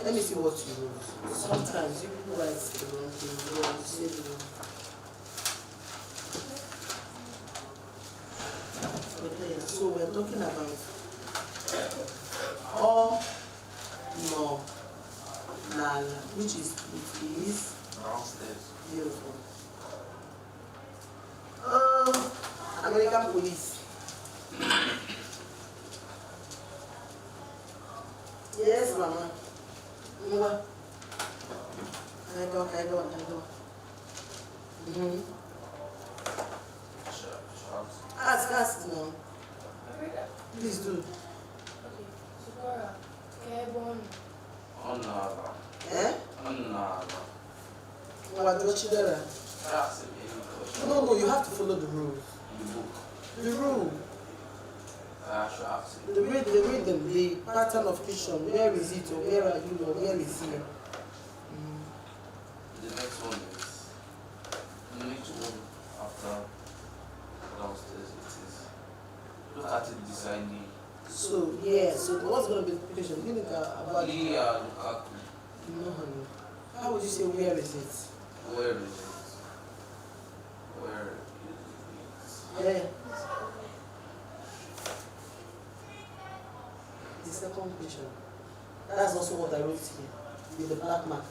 Let me see what you wrote. Sometimes you people write the wrong thing. You say the wrong. Okay, so we're talking about Ononala, which is downstairs. Beautiful. American police. Yes, Mama. What? I go. Ask now. Please do. Onala. What do you do? No, you have to follow the rules. The rule. The rhythm, the pattern of question. Where is it, or where are you, or where is he? The next one is the next one after downstairs. It is look at it designing. So what's going to be the question? You think about Lukaku. No, honey. How would you say where is it? Where is it? Yeah. The second question. That's also what I wrote here with the black mark.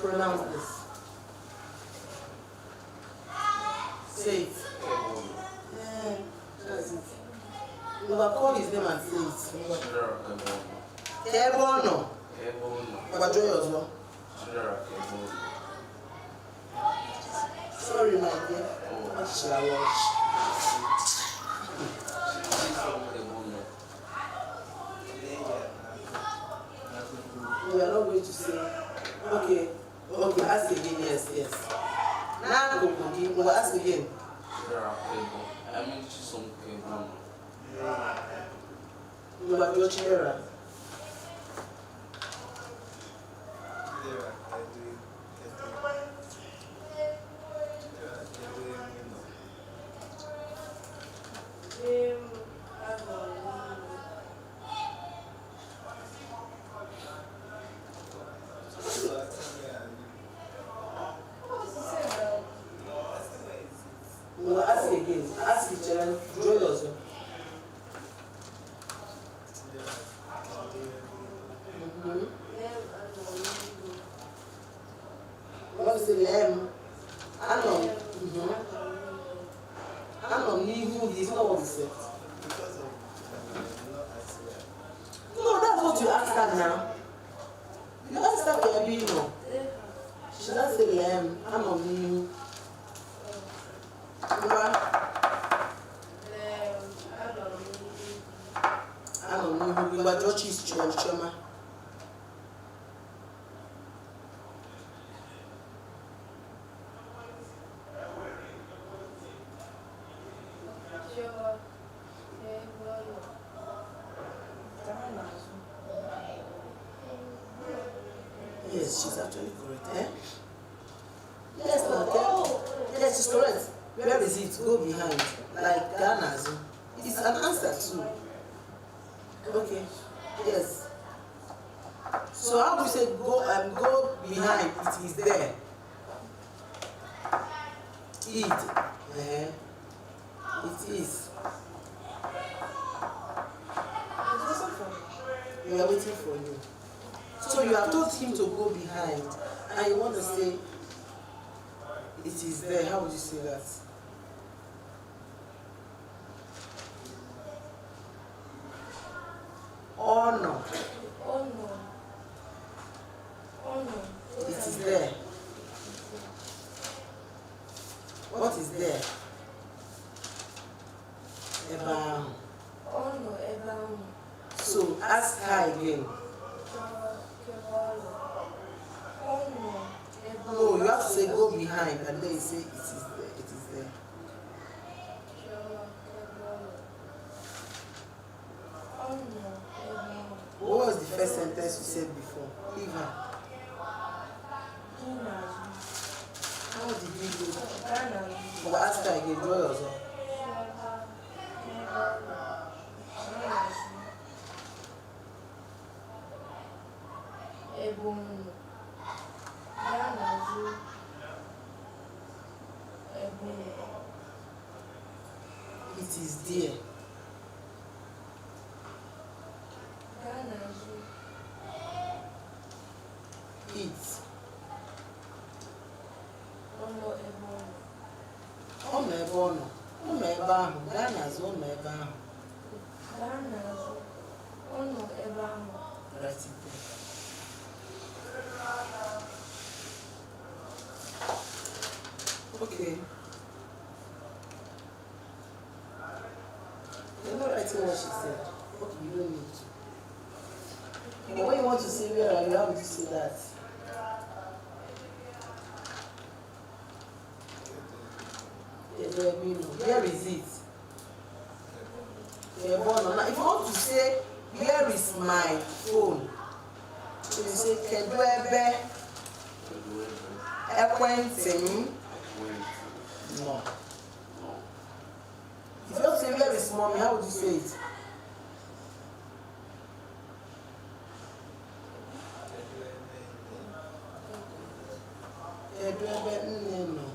Pronounce this. Say it. Yeah, that's it. You will call his name and say it. Kebono. Sorry, my dear. What shall I watch? We are not going to say. Okay, ask again. Yes. Now, we'll ask again. Ngwa bịa Chidera. Ngwa ask again. Ask the children. Join also. What is the name? Anom. Anom n'ihu is not what he said. No, that's what you asked her now. You asked her for your no. She doesn't say lamb. Anom n'ihu. Anom n'ihu. Ngwa Jochi is Chioma. Yes, she's actually correct. Eh? Yes, no, yes, she's correct. Where is it? Go behind. Like Ghana's. It's an answer too. Okay. Yes. So how do you say go behind? It is there. It. It is. We are waiting for you. So you have told him to go behind, and you want to say it is there. How would you say that? Honor. It is there. What is there? Eba. So ask her again. No, you have to say go behind, and then you say it is there. It is there. What was the first sentence you said before? Leave her. How did you do? Well, ask her again. Do it also. It is there. It. Ọnọ ebe ọ nọ. Ọnọ ebe ahụ. Gaa n'azụ ọnọ ebe ahụ. Write it there. Okay. You're not writing what she said. Okay, you don't need to. But when you want to say where are you, how would you say that? Where is it? Now, if you want to say, where is my phone? So you say, kedu ebe ekwentị m? No. If you want to say, where is mommy, how would you say it? Kedu ebe nne nọ?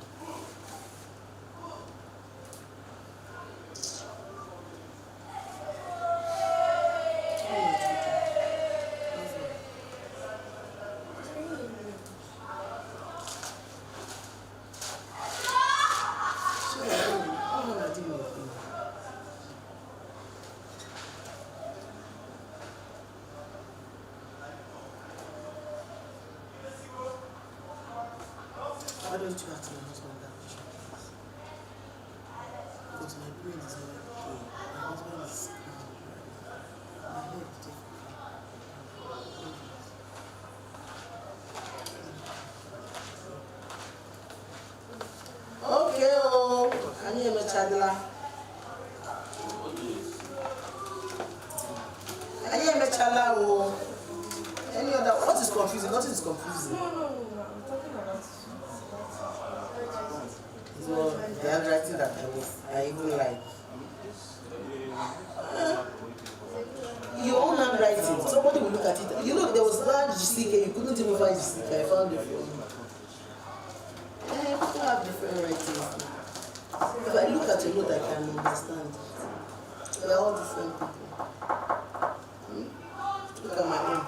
Why don't you ask my husband that question? Because my brain is not okay. My husband is my head is okay, oh, I need a chadla. Wahala o. Any other? What is confusing? Nothing is confusing. No. I'm talking about. So the handwriting that I even like. Your own handwriting. Somebody will look at it. You know there was that GCK. You couldn't even find GCK. I found it for you. People have different writings. If I look at your note, I can understand. We are all different people. Look at my own.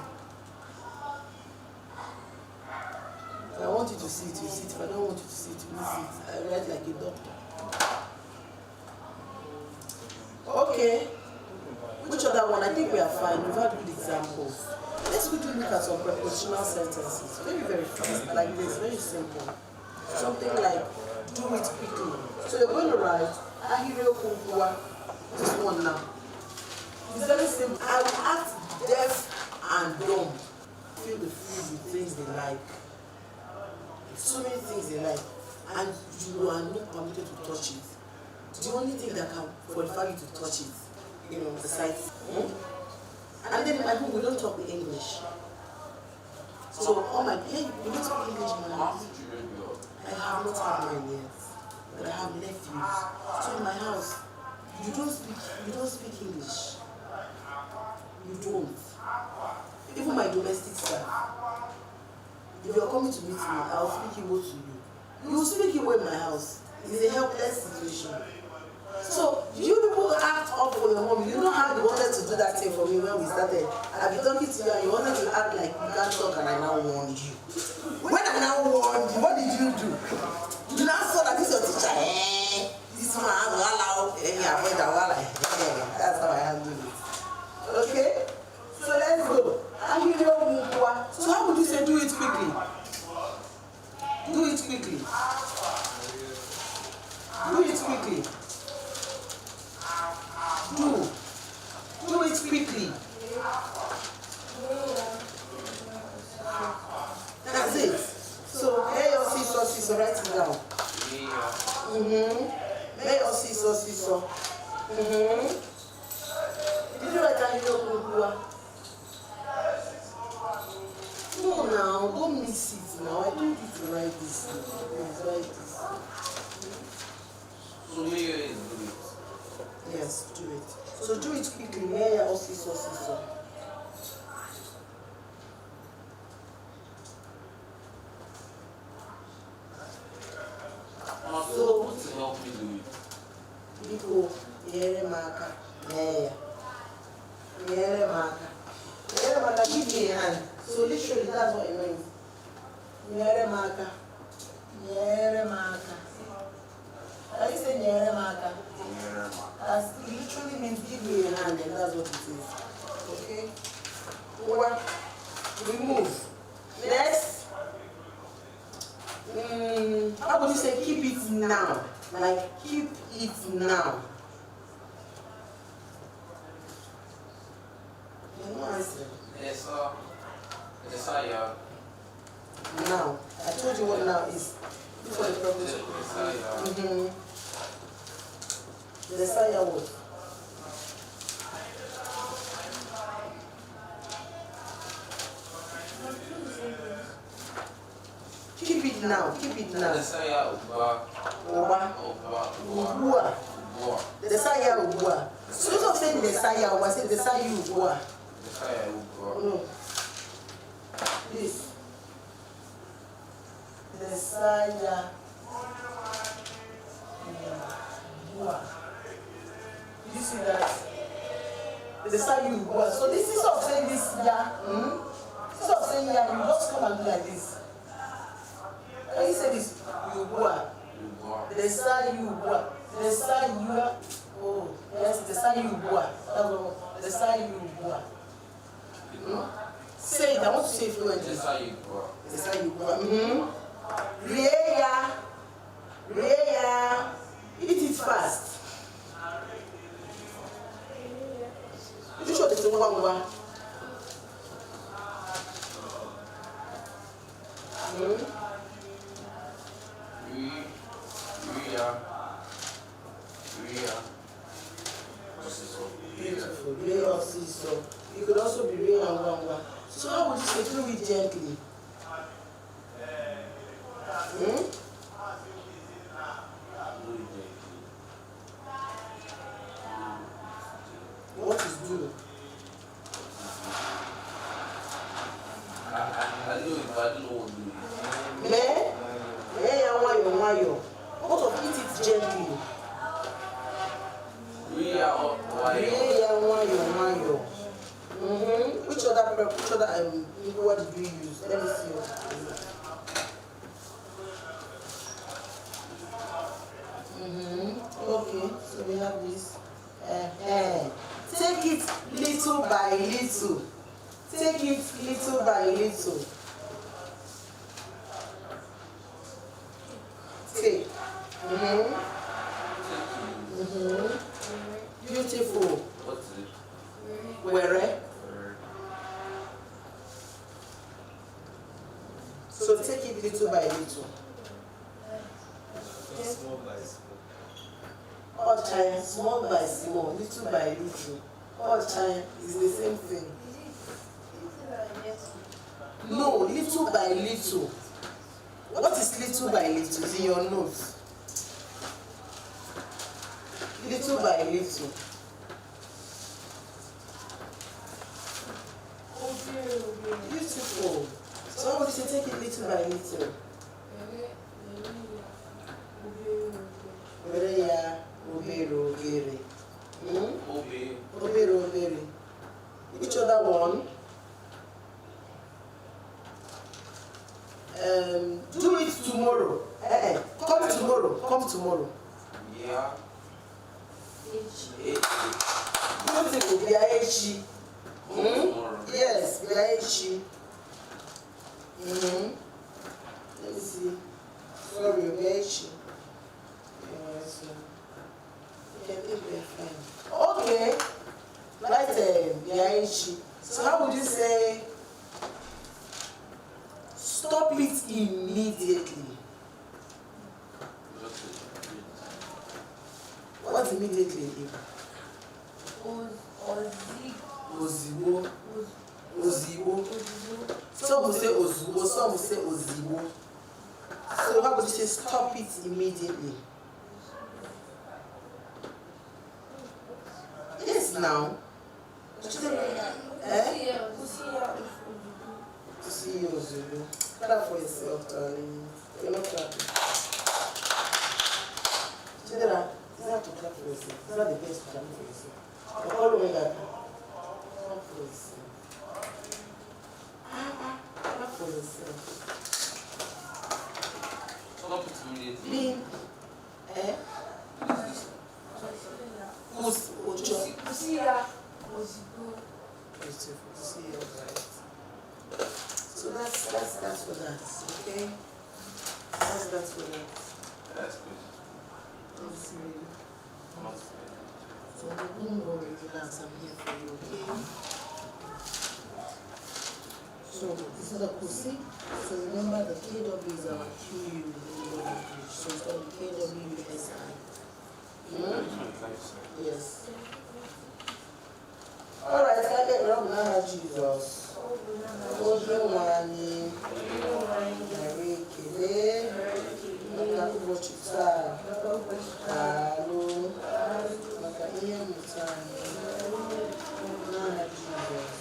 If I want you to see it, you see it. If I don't want you to see it, you miss it. I write like a doctor. Okay. Which other one? I think we are fine. We've had good examples. Let's quickly look at some prepositional sentences. Very fast, like this, very simple. Something like, do it quickly. So you're going to write, Ahiro Kunkua, this one now. It's very simple. I will act deaf and dumb. Feel the food with things they like. So many things they like. And you are not permitted to touch it. The only thing that can qualify you to touch it, besides. And then in my home, we don't talk English. So, hey, we don't talk English in my house. I have not had mine yet, but I have nephews. So in my house, you don't speak English. You don't. Even my domestic staff. If you're coming to meet me, I'll speak Igbo to you. You will speak Igbo in my house. It's a helpless situation. So you people act up for your mom. You know how you wanted to do that thing for me when we started. I've been talking to you and you wanted to act like you can't talk and I now warned you. When I now warned you, what did you do? You now saw that this is your teacher. This one has wahala. That's how I handle it. Okay? So let's go. So how would you say do it quickly? Do it quickly. Do it quickly. Do it quickly. That's it. So A or C, write it down. A or C. Did you write down your No, now, don't miss it now. I told you to write this. Please write this. So me is do it. Yes, do it. So do it quickly. Yeah, also. So what to help me do it? Biko, yere maka. Yere maka, give me a hand. So literally, that's what it means. Yere maka. Are you saying yere maka? As it literally means give me a hand, and that's what it is. Okay? One. Remove. Next. How would you say keep it now? Like keep it now. You know answer. Yes, yeah. Now. I told you what now is. This is what the purpose. The Desire what? Keep it now. Desire Ubua. Desire Ubua. So instead of saying Desire, I say Desire Ubua. No. This. Desire Ubua. Did you see that? Desire Ubua. So this is of saying this instead of saying you just come and do like this. Can you say this? Ubua. Desire Ubua. Desire. Oh, yes, Desire Ubua. Desire Ubua. Say it. I want to say it fluently. Desire Ubua. Reya. Eat it fast. You show the thing one. Ria. Beautiful. Ray of seesaw. It could also be Ray and Wangwa. So how would you say do it gently? Hmm? What is do? I know it, but I don't know what to do. Wayo. What of eat it gently? Wayo. Which other what did you use? Let me see. Okay, so we have this. Take it little by little. Take it little by little. Take. Beautiful. What's it? Where? So take it little by little. Small by small. All time, small by small, little by little. All time is the same thing. No, little by little. What is little by little? It's in your notes. Little by little. Beautiful. So how would you say take it little by little? Obere. Obere. Which other one? Do it tomorrow. Come tomorrow. Yeah. Beautiful. Biaechi. Yes, Biaechi. Let me see. Sorry, Biaechi. Okay. Right Biaechi. So how would you say stop it immediately? What's immediately? Ozibo. Some will say Ozubo, some will say Ozibo. So how would you say stop it immediately? Yes, now. See you, Ozubo. Clap for yourself, darling. You're not clapping. Chidera, you have to clap for yourself. It's not the best to clap for yourself. You're all over that. Clap for yourself. Clap for yourself. Stop it immediately. Me. So that's for that, okay? That's for that. That's good. That's really. Not So don't worry, relax, I'm here for you, okay? So this is a pussy. So remember the KW is our QU. So it's called KWSI. Yes. Alright, I get around now, Jesus. Ojuwani, Mary Kide, Maka Ubochita, Kalu, Maka Iya Mutani, Nana Jesus.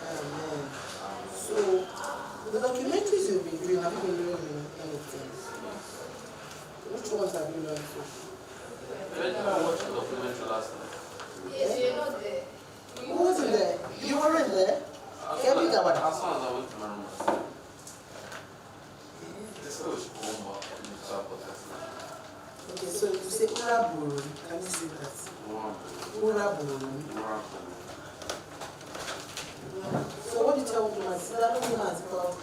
Amen. So, the documentaries you've been doing, have you been learning anything? Which ones have you learned so? When did I watch the documentary last night? Yes, you're not there. Who wasn't there? You weren't there? As soon as I went to my room, they said we should come back and do some podcast. Okay, so you say Uraburu. Can you say that? Uraburu. So what do you tell women? So that woman is called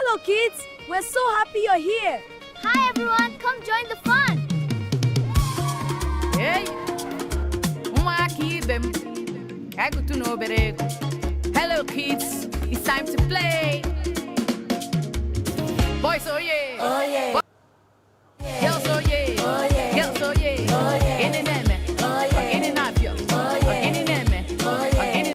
Hello, kids. We're so happy you're here. Hi, everyone. Come join the fun. Hey, hello, kids. It's time to play. Boys, oh yeah. Oh, yeah.